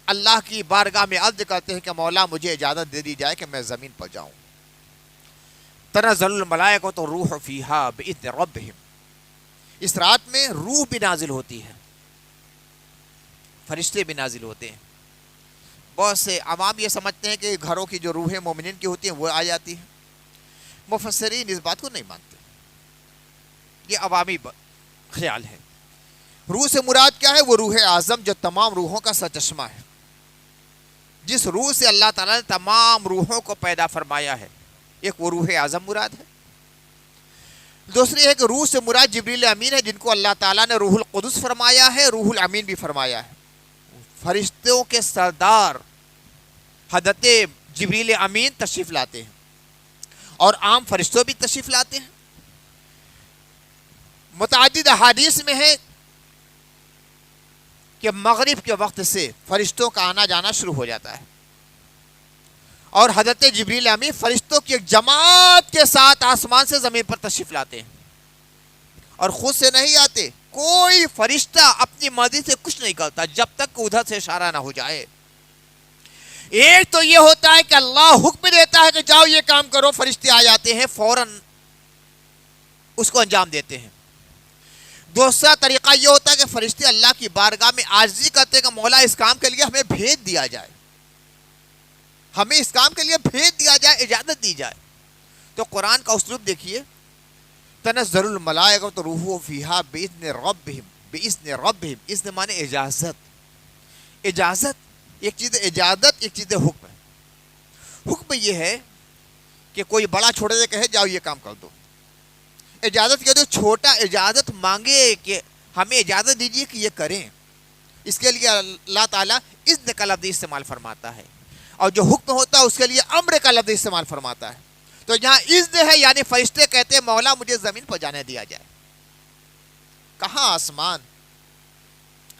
Speaker 1: اللہ کی بارگاہ میں عرض کرتے ہیں کہ مولا مجھے اجازت دے دی جائے کہ میں زمین پر جاؤں۔ تنزل الملائکۃ والروح فیہا بإذن ربہم، اس رات میں روح بھی نازل ہوتی ہے، فرشتے بھی نازل ہوتے ہیں۔ بہت سے عوام یہ سمجھتے ہیں کہ گھروں کی جو روحیں مومنین کی ہوتی ہیں وہ آ جاتی ہیں، مفسرین اس بات کو نہیں مانتے، یہ عوامی خیال ہے۔ روح سے مراد کیا ہے؟ وہ روح اعظم جو تمام روحوں کا سرچشمہ ہے، جس روح سے اللہ تعالیٰ نے تمام روحوں کو پیدا فرمایا ہے، ایک وہ روح اعظم مراد ہے۔ دوسری ہے کہ روح سے مراد جبریل امین ہے، جن کو اللہ تعالیٰ نے روح القدس فرمایا ہے، روح الامین بھی فرمایا ہے۔ فرشتوں کے سردار حضرت جبریل امین تشریف لاتے ہیں، اور عام فرشتوں بھی تشریف لاتے ہیں۔ متعدد احادیث میں ہے کہ مغرب کے وقت سے فرشتوں کا آنا جانا شروع ہو جاتا ہے، اور حضرت جبریل امین فرشتوں کی ایک جماعت کے ساتھ آسمان سے زمین پر تشریف لاتے ہیں، اور خود سے نہیں آتے، کوئی فرشتہ اپنی مرضی سے کچھ نہیں کرتا جب تک ادھر سے اشارہ نہ ہو جائے۔ ایک تو یہ ہوتا ہے کہ اللہ حکم دیتا ہے کہ جاؤ یہ کام کرو، فرشتے آ جاتے ہیں، فوراً اس کو انجام دیتے ہیں۔ دوسرا طریقہ یہ ہوتا ہے کہ فرشتے اللہ کی بارگاہ میں عاجزی کرتے ہیں کہ مولا اس کام کے لیے ہمیں بھیج دیا جائے، ہمیں اس کام کے لیے بھیج دیا جائے، اجازت دی جائے۔ تو قرآن کا اسلوب دیکھیے، تنزل الملائکۃ والروح فیہا بإذن ربہم، اذن مانے اجازت، اجازت ایک چیز اجازت، ایک چیز حکم ہے۔ حکم یہ ہے کہ کوئی بڑا چھوٹے سے کہے جاؤ یہ کام کر دو، اجازت کہہ دو چھوٹا اجازت مانگے کہ ہمیں اجازت دیجیے کہ یہ کریں، اس کے لیے اللہ تعالیٰ اذن کا لفظ استعمال فرماتا ہے، اور جو حکم ہوتا ہے اس کے لیے امر کا لفظ استعمال فرماتا ہے۔ تو یہاں اذن ہے، یعنی فرشتے کہتے ہیں مولا مجھے زمین پر جانے دیا جائے۔ کہاں آسمان،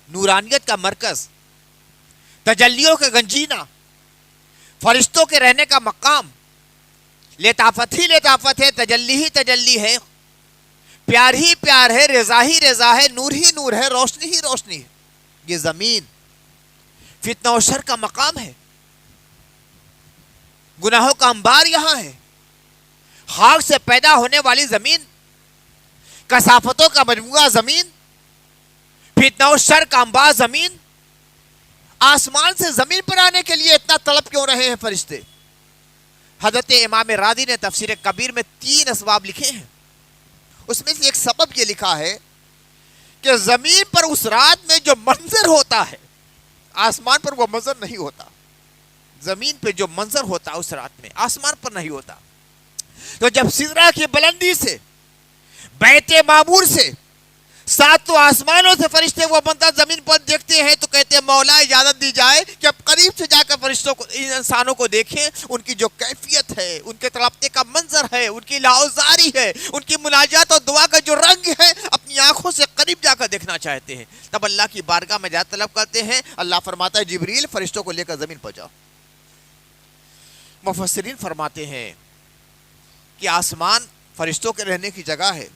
Speaker 1: نورانیت کا مرکز، تجلیوں کا گنجینہ، فرشتوں کے رہنے کا مقام، لطافت ہی لطافت ہے، تجلی ہی تجلی ہے، پیار ہی پیار ہے، رضا ہی رضا ہے، نور ہی نور ہے، روشنی ہی روشنی ہے۔ یہ زمین فتنہ و شر کا مقام ہے، گناہوں کا انبار یہاں ہے، خاک سے پیدا ہونے والی زمین، کثافتوں کا مجموعہ زمین، فتنہ و شر کا انبار زمین۔ آسمان سے زمین پر آنے کے لیے اتنا طلب کیوں رہے ہیں فرشتے؟ حضرت امام راضی نے تفسیر کبیر میں 3 اسباب لکھے ہیں، اس میں سے ایک سبب یہ لکھا ہے کہ زمین پر اس رات میں جو منظر ہوتا ہے آسمان پر وہ منظر نہیں ہوتا، زمین پہ جو منظر ہوتا ہے اس رات میں آسمان پر نہیں ہوتا۔ تو جب سدرہ کی بلندی سے، بیت معمور سے، 7 آسمانوں سے فرشتے وہ منظر زمین پر دیکھتے ہیں تو کہتے ہیں مولا اجازت دی جائے کہ اب قریب سے جا کر فرشتوں کو، ان انسانوں کو دیکھیں، ان کی جو کیفیت ہے، ان کے تڑپنے کا منظر ہے، ان کی لاؤزاری ہے، ان کی مناجات اور دعا کا جو رنگ ہے، اپنی آنکھوں سے قریب جا کر دیکھنا چاہتے ہیں۔ تب اللہ کی بارگاہ میں اجازت طلب کرتے ہیں، اللہ فرماتا ہے جبریل فرشتوں کو لے کر زمین پر جاؤ۔ مفسرین فرماتے ہیں کہ آسمان فرشتوں کے رہنے کی جگہ ہے،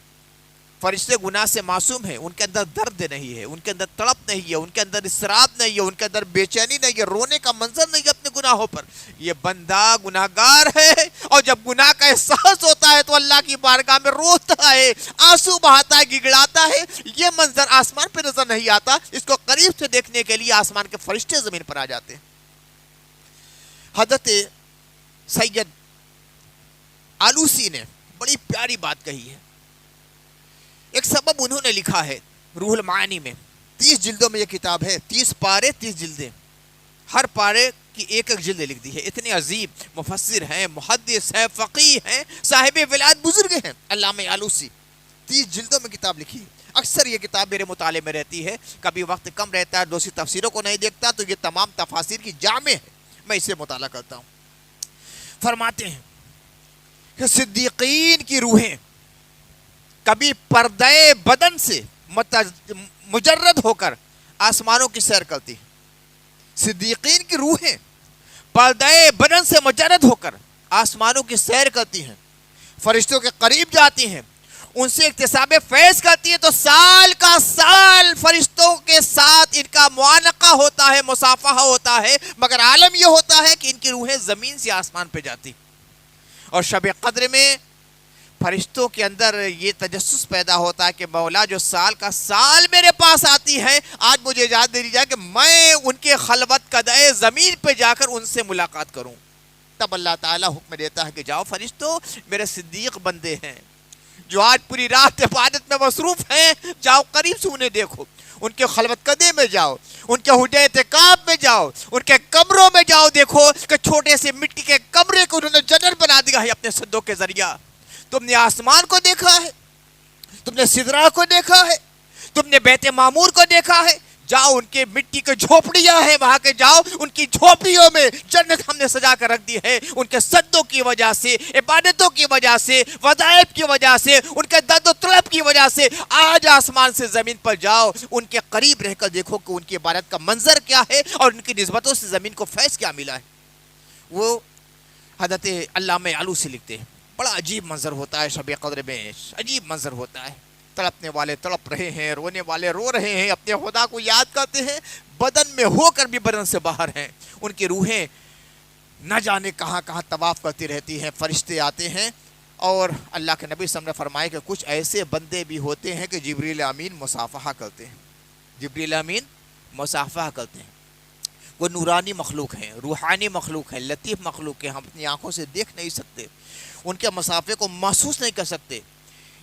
Speaker 1: فرشتے گناہ سے معصوم ہیں، ان کے اندر درد نہیں ہے، ان کے اندر تڑپ نہیں ہے، ان کے اندر اضطراب نہیں ہے، ان کے اندر بے چینی نہیں ہے، رونے کا منظر نہیں ہے اپنے گناہوں پر۔ یہ بندہ گناہگار ہے، اور جب گناہ کا احساس ہوتا ہے تو اللہ کی بارگاہ میں روتا ہے، آنسو بہاتا ہے، گڑگڑاتا ہے۔ یہ منظر آسمان پہ نظر نہیں آتا، اس کو قریب سے دیکھنے کے لیے آسمان کے فرشتے زمین پر آ جاتے ہیں۔ حضرت سید آلوسی نے بڑی پیاری بات کہی ہے، ایک سبب انہوں نے لکھا ہے روح المعانی میں، 30 جلدوں میں یہ کتاب ہے، 30 پارے 30 جلدیں، ہر پارے کی ایک جلد لکھ دی ہے۔ اتنے عظیم مفسر ہیں، محدث ہیں، فقیہ ہیں، صاحب ولایت بزرگ ہیں علامہ آلوسی، 30 جلدوں میں کتاب لکھی ہے۔ اکثر یہ کتاب میرے مطالعے میں رہتی ہے، کبھی وقت کم رہتا ہے، دوسری تفسیروں کو نہیں دیکھتا تو یہ تمام تفاسیر کی جامع ہے، میں اسے مطالعہ کرتا ہوں۔ فرماتے ہیں کہ صدیقین کی روحیں کبھی پردہ بدن سے مجرد ہو کر آسمانوں کی سیر کرتی ہیں، صدیقین کی روحیں پردہ بدن سے مجرد ہو کر آسمانوں کی سیر کرتی ہیں، فرشتوں کے قریب جاتی ہیں، ان سے اکتساب فیض کرتی ہے، تو سال کا سال فرشتوں کے ساتھ ان کا معانقہ ہوتا ہے، مصافحہ ہوتا ہے، مگر عالم یہ ہوتا ہے کہ ان کی روحیں زمین سے آسمان پہ جاتی۔ اور شب قدر میں فرشتوں کے اندر یہ تجسس پیدا ہوتا ہے کہ مولا جو سال کا سال میرے پاس آتی ہے، آج مجھے اجازت دے دی جائے کہ میں ان کے خلوت قدئے زمین پہ جا کر ان سے ملاقات کروں۔ تب اللہ تعالیٰ حکم دیتا ہے کہ جاؤ فرشتوں، میرے صدیق بندے ہیں جو آج پوری رات عبادت میں مصروف ہیں، جاؤ قریب سے انہیں دیکھو، ان کے خلوت قدے میں جاؤ، ان کے حجرہ اعتکاف میں جاؤ، ان کے کمروں میں جاؤ، دیکھو کہ چھوٹے سے مٹی کے کمرے کو انہوں نے جنت بنا دیا ہے اپنے صدوں کے ذریعہ۔ تم نے آسمان کو دیکھا ہے، تم نے سدرہ کو دیکھا ہے، تم نے بیت معمور کو دیکھا ہے، جاؤ ان کے مٹی کے جھوپڑیاں ہیں وہاں کے جاؤ، ان کی جھوپڑیوں میں جنت ہم نے سجا کر رکھ دی ہے، ان کے صدوں کی وجہ سے، عبادتوں کی وجہ سے، وظائف کی وجہ سے، ان کے درد و طلب کی وجہ سے۔ آج آسمان سے زمین پر جاؤ، ان کے قریب رہ کر دیکھو کہ ان کی عبادت کا منظر کیا ہے اور ان کی نسبتوں سے زمین کو فیض کیا ملا ہے۔ وہ حضرت علامہ آلوسی لکھتے ہیں، بڑا عجیب منظر ہوتا ہے شب قدر میں، عجیب منظر ہوتا ہے، تڑپنے والے تڑپ رہے ہیں، رونے والے رو رہے ہیں، اپنے خدا کو یاد کرتے ہیں، بدن میں ہو کر بھی بدن سے باہر ہیں، ان کی روحیں نہ جانے کہاں کہاں طواف کرتی رہتی ہیں، فرشتے آتے ہیں، اور اللہ کے نبی صلی اللہ علیہ وسلم نے فرمایا کہ کچھ ایسے بندے بھی ہوتے ہیں کہ جبریل امین مصافحہ کرتے ہیں، جبریل امین مصافحہ کرتے ہیں۔ وہ نورانی مخلوق ہیں، روحانی مخلوق ہیں، لطیف مخلوق ہیں، ہم اپنی آنکھوں سے دیکھ نہیں سکتے، ان کے مسافے کو محسوس نہیں کر سکتے۔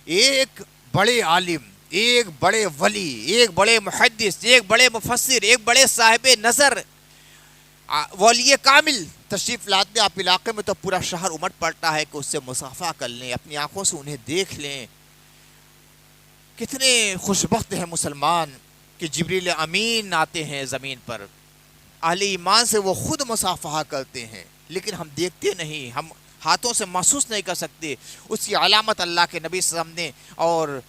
Speaker 1: ایک بڑے عالم، ایک بڑے ولی، ایک بڑے محدث، ایک بڑے مفسر، ایک بڑے صاحب نظر، ولی کامل تشریف لاتے آپ علاقے میں تو پورا شہر امٹ پڑتا ہے کہ اس سے مصافحہ کر لیں، اپنی آنکھوں سے انہیں دیکھ لیں۔ کتنے خوش بخت ہیں مسلمان کہ جبریل امین آتے ہیں زمین پر، اہل ایمان سے وہ خود مصافحہ کرتے ہیں، لیکن ہم دیکھتے نہیں، ہم ہاتھوں سے محسوس نہیں کر سکتے۔ اس کی علامت اللہ کے نبی صلی اللہ علیہ وسلم نے اور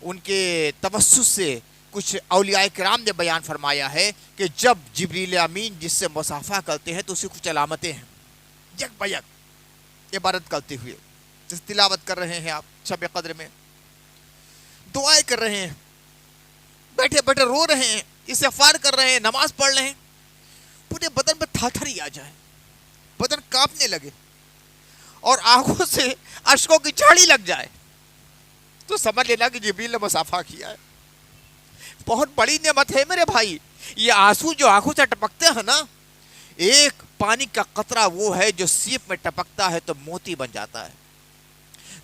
Speaker 1: ان کے توسط سے کچھ اولیاء کرام نے بیان فرمایا ہے کہ جب جبریل امین جس سے مصافحہ کرتے ہیں تو اسی کچھ علامتیں ہیں، یک بیک عبادت کرتے ہوئے، جس تلاوت کر رہے ہیں آپ شب قدر میں، دعائیں کر رہے ہیں، بیٹھے بیٹھے رو رہے ہیں، استغفار کر رہے ہیں، نماز پڑھ رہے ہیں، پورے بدن میں تھرتھری آ جائے، بدن کانپنے لگے اور آنکھوں سے اشکوں کی جھاڑی لگ جائے، تو سمجھ لینا کہ جبریل نے مصافحہ کیا ہے۔ بہت بڑی نعمت ہے میرے بھائی۔ یہ آنسو جو آنکھوں سے ٹپکتے ہیں نا، ایک پانی کا قطرہ وہ ہے جو سیپ میں ٹپکتا ہے تو موتی بن جاتا ہے،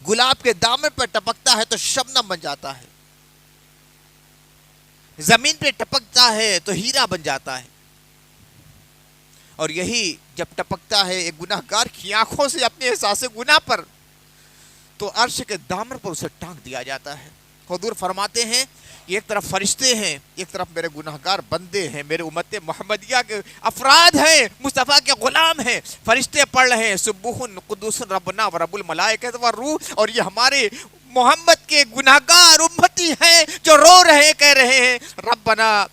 Speaker 1: گلاب کے دامن پر ٹپکتا ہے تو شبنم بن جاتا ہے، زمین پہ ٹپکتا ہے تو ہیرا بن جاتا ہے۔ اور یہی جب ٹپکتا ہے ایک گناہ گار کی آنکھوں سے اپنے احساس گناہ پر، تو عرش کے دامن پر اسے ٹانگ دیا جاتا ہے۔ حضور فرماتے ہیں ایک طرف فرشتے ہیں، ایک طرف میرے گناہ گار بندے ہیں، میرے امت محمدیہ کے افراد ہیں، مصطفیٰ کے غلام ہیں۔ فرشتے پڑھ رہے ہیں سبوح قدوس ربنا و رب الملائکۃ والروح، اور یہ ہمارے محمد کے گناہ گار امتی ہیں جو رو رہے ہیں، کہہ رہے ہیں ربنا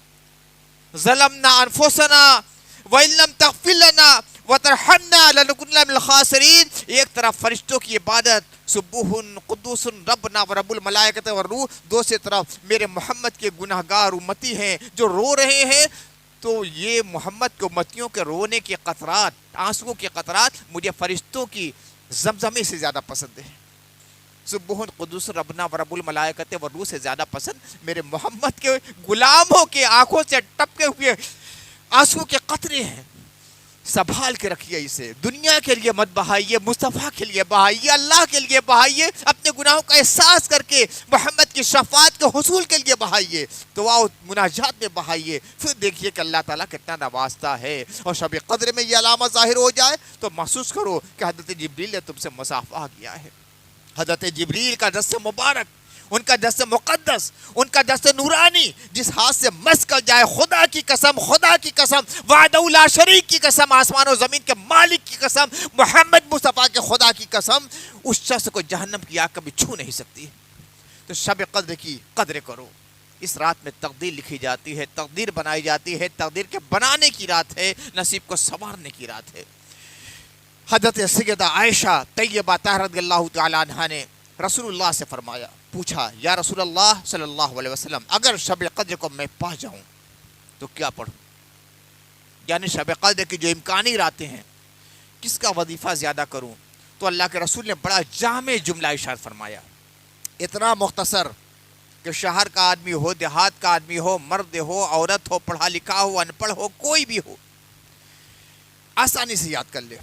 Speaker 1: ظلمنا انفسنا وَإِن لَّمْ تَغْفِرْ لَنَا وَتَرْحَمْنَا لَنَكُونَنَّ مِنَ الْخَاسِرِينَ۔ ایک طرف فرشتوں کی عبادت سبوح قدوس ربنا ورب الملائکۃ والروح، دوسری طرف میرے محمد کے گناہ گار امتی ہیں جو رو رہے ہیں۔ تو یہ محمد کے امتیوں کے رونے کے قطرات، آنسوؤں کے قطرات مجھے فرشتوں کی زمزمے سے زیادہ پسند ہے، سبوح قدوس ربنا ورب الملائکۃ والروح سے زیادہ پسند میرے محمد کے غلاموں کے آنکھوں سے ٹپکے ہوئے آنسو کے قطرے ہیں۔ سنبھال کے رکھیے اسے، دنیا کے لیے مت بہائیے، مصطفیٰ کے لیے بہائیے، اللہ کے لیے بہائیے، اپنے گناہوں کا احساس کر کے محمد کی شفاعت کے حصول کے لیے بہائیے، دعا و مناجات میں بہائیے، پھر دیکھیے کہ اللہ تعالیٰ کتنا نوازتا ہے۔ اور شب قدر میں یہ علامت ظاہر ہو جائے تو محسوس کرو کہ حضرت جبریل نے تم سے مصافحہ کیا ہے۔ حضرت جبریل کا دست مبارک، ان کا دست مقدس، ان کا دست نورانی جس ہاتھ سے مس کر جائے، خدا کی قسم، خدا کی قسم، وحدہ لا شریک کی قسم، آسمان و زمین کے مالک کی قسم، محمد مصطفیٰ کے خدا کی قسم، اس شخص کو جہنم کی آگ کبھی چھو نہیں سکتی۔ تو شب قدر کی قدر کرو۔ اس رات میں تقدیر لکھی جاتی ہے، تقدیر بنائی جاتی ہے، تقدیر کے بنانے کی رات ہے، نصیب کو سنوارنے کی رات ہے۔ حضرت سیدہ عائشہ طیبہ طاہرہ رضی اللہ تعالی عنہا نے رسول اللہ سے فرمایا، پوچھا یا رسول اللہ صلی اللہ علیہ وسلم، اگر شب قدر کو میں پا جاؤں تو کیا پڑھوں؟ یعنی شب قدر کی جو امکانی راتیں ہیں کس کا وظیفہ زیادہ کروں؟ تو اللہ کے رسول نے بڑا جامع جملہ ارشاد فرمایا، اتنا مختصر کہ شہر کا آدمی ہو، دیہات کا آدمی ہو، مرد ہو، عورت ہو، پڑھا لکھا ہو، ان پڑھ ہو، کوئی بھی ہو، آسانی سے یاد کر لے۔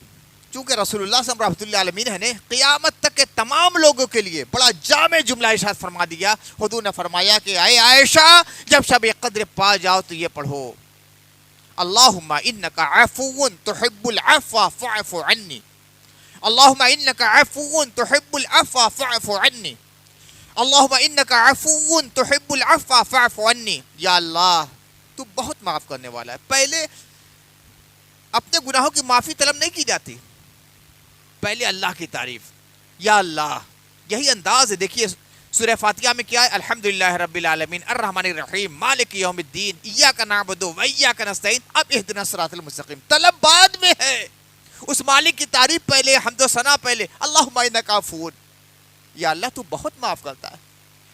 Speaker 1: چونکہ رسول اللہ صلی اللہ علیہ وسلم نے قیامت تک کے تمام لوگوں کے لیے بڑا جامع جملہ ارشاد فرما دیا۔ حضور نے فرمایا کہ اے عائشہ، جب شب قدر پا جاؤ تو یہ پڑھو، اللہم انک عفو تحب العفو فاعف عنی، اللہم انک عفو تحب العفو فاعف عنی، اللہم انک عفو تحب العفو فاعف عنی۔ یا اللہ تو بہت معاف کرنے والا ہے۔ پہلے اپنے گناہوں کی معافی طلب نہیں کی جاتی، پہلے اللہ کی تعریف، یا اللہ۔ یہی انداز ہے۔ دیکھیے سورہ فاتحہ میں کیا ہے، الحمدللہ رب العالمین الرحمن الرحیم مالک یوم الدین ایاک نعبد و ایاک نستعین، اب اہدنا الصراط المستقیم، طلب بعد میں ہے، اس مالک کی تعریف پہلے، حمد و ثنا پہلے۔ اللہم انک عفو، یا اللہ تو بہت معاف کرتا ہے،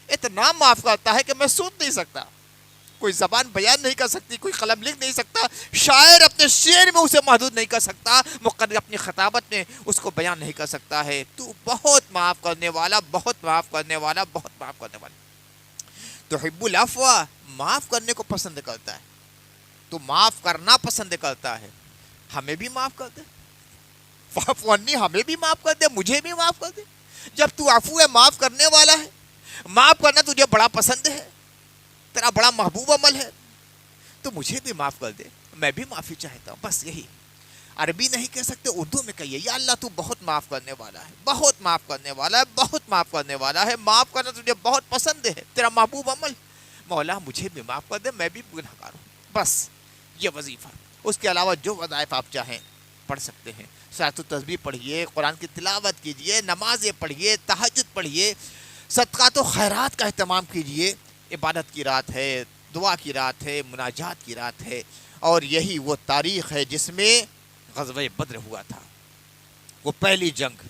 Speaker 1: اتنا معاف کرتا ہے کہ میں سوچ نہیں سکتا، کوئی زبان بیان نہیں کر سکتی، کوئی قلم لکھ نہیں سکتا، شاعر اپنے شعر میں اسے محدود نہیں کر سکتا، مقرر اپنی خطابت میں اس کو بیان نہیں کر سکتا ہے۔ تو بہت معاف کرنے والا، بہت معاف کرنے والا، بہت معاف کرنے والا۔ تحب العفو، معاف کرنے کو پسند کرتا ہے۔ تو معاف کرنا پسند کرتا ہے، ہمیں بھی معاف کر دے، فانی ہمیں بھی معاف کر دے، مجھے بھی معاف کر دے۔ جب تو عفو ہے، معاف کرنے والا ہے، معاف کرنا تجھے بڑا پسند ہے، تیرا بڑا محبوب عمل ہے، تو مجھے بھی معاف کر دے، میں بھی معافی چاہتا ہوں۔ بس یہی، عربی نہیں کہہ سکتے، اردو میں کہیے، یا اللہ تو بہت معاف کرنے والا ہے، بہت معاف کرنے والا ہے، بہت معاف کرنے والا ہے، معاف کرنا تجھے بہت پسند ہے، تیرا محبوب عمل، مولا مجھے بھی معاف کر دے، میں بھی گنہگار ہوں۔ بس یہ وظیفہ۔ اس کے علاوہ جو وظائف آپ چاہیں پڑھ سکتے ہیں، صلاۃ التسبیح پڑھیے، قرآن کی تلاوت کیجیے، نمازیں پڑھیے، تہجد پڑھیے، صدقات و خیرات کا اہتمام کیجیے۔ عبادت کی رات ہے، دعا کی رات ہے، مناجات کی رات ہے، اور یہی وہ تاریخ ہے جس میں غزوہ بدر ہوا تھا، وہ پہلی جنگ،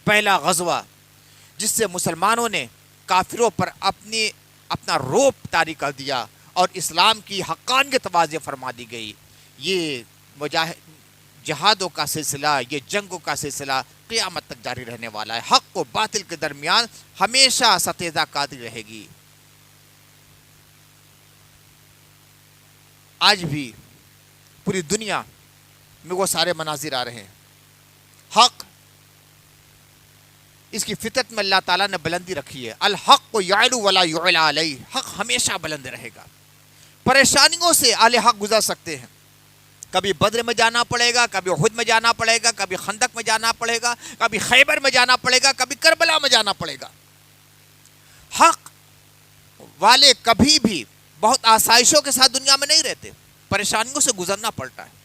Speaker 1: پہلا غزوہ، جس سے مسلمانوں نے کافروں پر اپنا روب طاری کر دیا اور اسلام کی حقانیت واضح فرما دی گئی۔ یہ جہادوں کا سلسلہ، یہ جنگوں کا سلسلہ قیامت تک جاری رہنے والا ہے۔ حق و باطل کے درمیان ہمیشہ ستیزہ قائم رہے گی۔ آج بھی پوری دنیا میں وہ سارے مناظر آ رہے ہیں۔ حق، اس کی فطرت میں اللہ تعالیٰ نے بلندی رکھی ہے۔ الحق یعلو ولا یعلی علیہ، حق ہمیشہ بلند رہے گا۔ پریشانیوں سے اہل حق گزر سکتے ہیں، کبھی بدر میں جانا پڑے گا، کبھی احد میں جانا پڑے گا، کبھی خندق میں جانا پڑے گا، کبھی خیبر میں جانا پڑے گا، کبھی کربلا میں جانا پڑے گا۔ حق والے کبھی بھی بہت آسائشوں کے ساتھ دنیا میں نہیں رہتے، پریشانیوں سے گزرنا پڑتا ہے،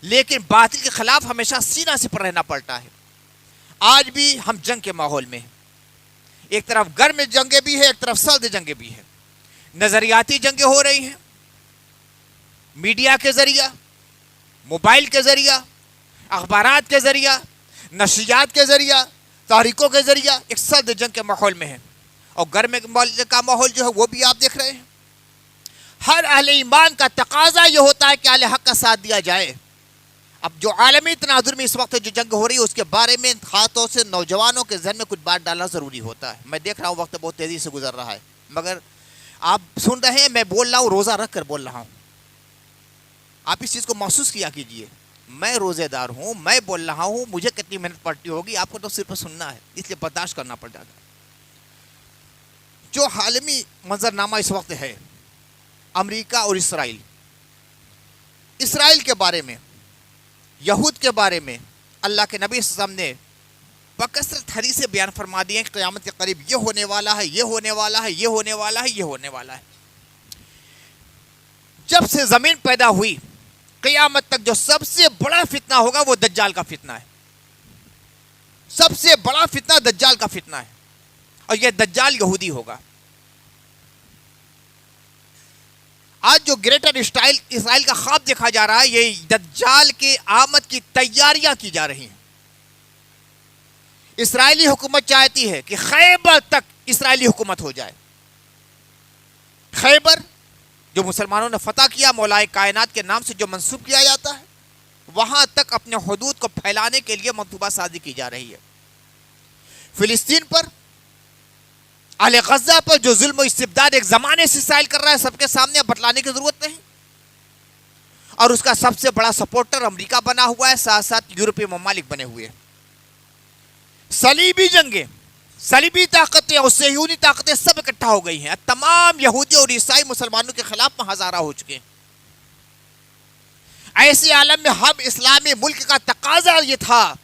Speaker 1: لیکن باطل کے خلاف ہمیشہ سینہ سپر رہنا پڑتا ہے۔ آج بھی ہم جنگ کے ماحول میں ہیں، ایک طرف گرم جنگیں بھی ہیں، ایک طرف سرد جنگیں بھی ہیں، نظریاتی جنگیں ہو رہی ہیں، میڈیا کے ذریعہ، موبائل کے ذریعہ، اخبارات کے ذریعہ، نشریات کے ذریعہ، تحریکوں کے ذریعہ، ایک سرد جنگ کے ماحول میں ہیں، اور گرم کا ماحول جو ہے وہ بھی آپ دیکھ رہے ہیں۔ ہر اہل ایمان کا تقاضا یہ ہوتا ہے کہ اہل حق کا ساتھ دیا جائے۔ اب جو عالمی تناظر میں اس وقت جو جنگ ہو رہی ہے، اس کے بارے میں خاص طور سے نوجوانوں کے ذہن میں کچھ بات ڈالنا ضروری ہوتا ہے۔ میں دیکھ رہا ہوں وقت بہت تیزی سے گزر رہا ہے، مگر آپ سن رہے ہیں، میں بول رہا ہوں، روزہ رکھ کر بول رہا ہوں، آپ اس چیز کو محسوس کیا کیجئے۔ میں روزے دار ہوں، میں بول رہا ہوں، مجھے کتنی محنت پڑتی ہوگی، آپ کو تو صرف سننا ہے، اس لیے برداشت کرنا پڑ جاتا ہے۔ جو عالمی منظرنامہ اس وقت ہے، امریکہ اور اسرائیل، اسرائیل کے بارے میں، یہود کے بارے میں اللہ کے نبی صلی اللہ علیہ وسلم نے بکثرت حدیثیں بیان فرما دی ہیں کہ قیامت کے قریب یہ ہونے والا ہے، یہ ہونے والا ہے، یہ ہونے والا ہے، یہ ہونے والا ہے۔ جب سے زمین پیدا ہوئی قیامت تک جو سب سے بڑا فتنہ ہوگا وہ دجال کا فتنہ ہے۔ سب سے بڑا فتنہ دجال کا فتنہ ہے، اور یہ دجال یہودی ہوگا۔ آج جو گریٹر اسرائیل کا خواب دیکھا جا رہا ہے، یہ دجال کے آمد کی تیاریاں کی جا رہی ہیں۔ اسرائیلی حکومت چاہتی ہے کہ خیبر تک اسرائیلی حکومت ہو جائے۔ خیبر جو مسلمانوں نے فتح کیا، مولائے کائنات کے نام سے جو منسوب کیا جاتا ہے، وہاں تک اپنے حدود کو پھیلانے کے لیے منصوبہ سازی کی جا رہی ہے۔ فلسطین پر، اہل غزہ پر جو ظلم و استبداد ایک زمانے سے اسرائیل کر رہا ہے، سب کے سامنے بتلانے کی ضرورت نہیں، اور اس کا سب سے بڑا سپورٹر امریکہ بنا ہوا ہے، ساتھ ساتھ یورپی ممالک بنے ہوئے ہیں۔ صلیبی جنگیں، صلیبی طاقتیں اور صہیونی طاقتیں سب اکٹھا ہو گئی ہیں، تمام یہودی اور عیسائی مسلمانوں کے خلاف ہزارہ ہو چکے ہیں۔ ایسے عالم میں ہم اسلامی ملک کا تقاضا یہ تھا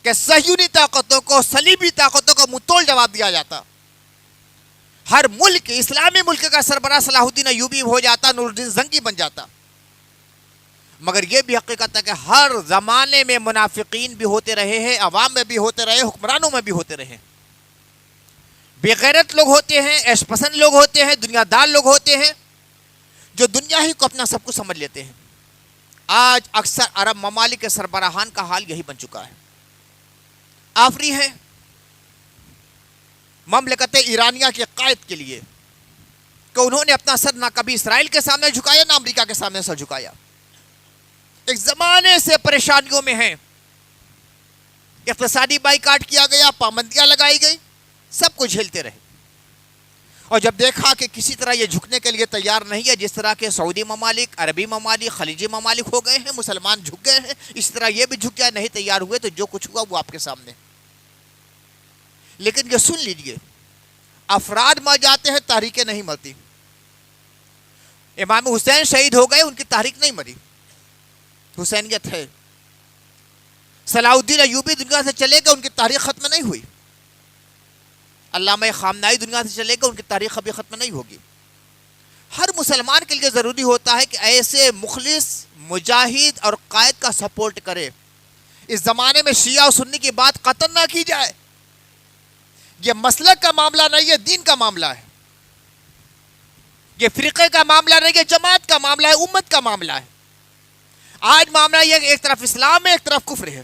Speaker 1: کہ صہیونی طاقتوں کو، صلیبی طاقتوں کو منہ توڑ جواب دیا جاتا۔ ہر ملک، اسلامی ملک کا سربراہ صلاح الدین ایوبی ہو جاتا، نور الدین زنگی بن جاتا۔ مگر یہ بھی حقیقت ہے کہ ہر زمانے میں منافقین بھی ہوتے رہے ہیں، عوام میں بھی ہوتے رہے، حکمرانوں میں بھی ہوتے رہے، بے غیرت لوگ ہوتے ہیں، عیش پسند لوگ ہوتے ہیں، دنیا دار لوگ ہوتے ہیں، جو دنیا ہی کو اپنا سب کچھ سمجھ لیتے ہیں۔ آج اکثر عرب ممالک کے سربراہان کا حال یہی بن چکا ہے۔ آفری ہے مملکت ایرانیہ کے قائد کے لیے کہ انہوں نے اپنا سر نہ کبھی اسرائیل کے سامنے جھکایا، نہ امریکہ کے سامنے سر جھکایا۔ ایک زمانے سے پریشانیوں میں ہیں، اقتصادی بائیکاٹ کیا گیا، پابندیاں لگائی گئی، سب کو جھیلتے رہے، اور جب دیکھا کہ کسی طرح یہ جھکنے کے لیے تیار نہیں ہے، جس طرح کے سعودی ممالک، عربی ممالک، خلیجی ممالک ہو گئے ہیں، مسلمان جھک گئے ہیں، اس طرح یہ بھی جھک گیا، نہیں تیار ہوئے، تو جو کچھ ہوا وہ آپ کے سامنے۔ لیکن یہ سن لیجئے، افراد مر جاتے ہیں، تحریکیں نہیں مرتی۔ امام حسین شہید ہو گئے، ان کی تحریک نہیں مری، حسینیت ہے۔ صلاح الدین ایوبی دنیا سے چلے گئے، ان کی تاریخ ختم نہیں ہوئی۔ علامہ خامنائی دنیا سے چلے گئے، ان کی تاریخ ابھی ختم نہیں ہوگی۔ ہر مسلمان کے لیے ضروری ہوتا ہے کہ ایسے مخلص مجاہد اور قائد کا سپورٹ کرے۔ اس زمانے میں شیعہ اور سنی کی بات قطعاً نہ کی جائے۔ یہ مسلک کا معاملہ نہیں ہے، دین کا معاملہ ہے۔ یہ فرقے کا معاملہ نہیں ہے، جماعت کا معاملہ ہے، امت کا معاملہ ہے۔ آج معاملہ یہ کہ ایک طرف اسلام ہے، ایک طرف کفر ہے،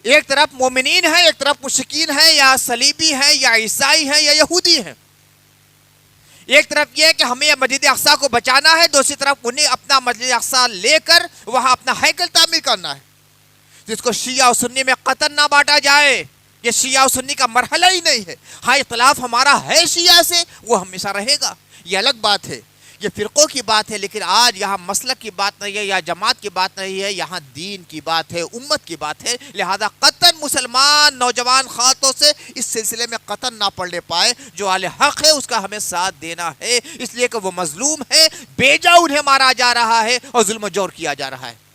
Speaker 1: ایک طرف مومنین ہیں، ایک طرف مشرکین ہیں، یا صلیبی ہیں، یا عیسائی ہیں، یا یہودی ہیں۔ ایک طرف یہ کہ ہمیں مسجد اقصی کو بچانا ہے، دوسری طرف انہیں اپنا مسجد اقصی لے کر وہاں اپنا ہیکل تعمیر کرنا ہے، جس کو شیعہ اور سنی میں قطعاً نہ بانٹا جائے۔ یہ شیعہ اور سنی کا مرحلہ ہی نہیں ہے۔ ہاں اختلاف ہمارا ہے شیعہ سے، وہ ہمیشہ رہے گا، یہ الگ بات ہے، یہ فرقوں کی بات ہے۔ لیکن آج یہاں مسلک کی بات نہیں ہے، یا جماعت کی بات نہیں ہے، یہاں دین کی بات ہے، امت کی بات ہے۔ لہذا قطعاً مسلمان نوجوان خاتوں سے اس سلسلے میں قطعاً نہ پڑھنے پائے۔ جو اہل حق ہے اس کا ہمیں ساتھ دینا ہے، اس لیے کہ وہ مظلوم ہے، بیجا انہیں مارا جا رہا ہے اور ظلم و جور کیا جا رہا ہے۔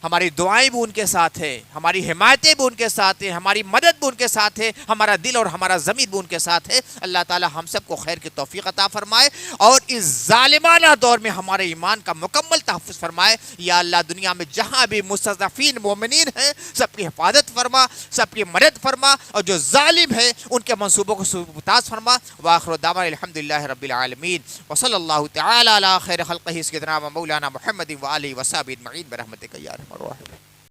Speaker 1: ہماری دعائیں بھی ان کے ساتھ ہیں، ہماری حمایتیں بھی ان کے ساتھ ہیں، ہماری مدد بھی ان کے ساتھ ہے، ہمارا دل اور ہمارا ضمیر بھی ان کے ساتھ ہے۔ اللہ تعالی ہم سب کو خیر کی توفیق عطا فرمائے اور اس ظالمانہ دور میں ہمارے ایمان کا مکمل تحفظ فرمائے۔ یا اللہ دنیا میں جہاں بھی مستضعفین مومنین ہیں سب کی حفاظت فرما، سب کی مدد فرما، اور جو ظالم ہیں ان کے منصوبوں کو سبوتاز فرما۔ وآخر دعوانا الحمدللہ رب العالمین وصلی اللہ تعالی علی خیر خلقہ سیدنا و مولانا محمد وآلہ وصحبہ اجمعین برحمتک یا ارحم الراحمین۔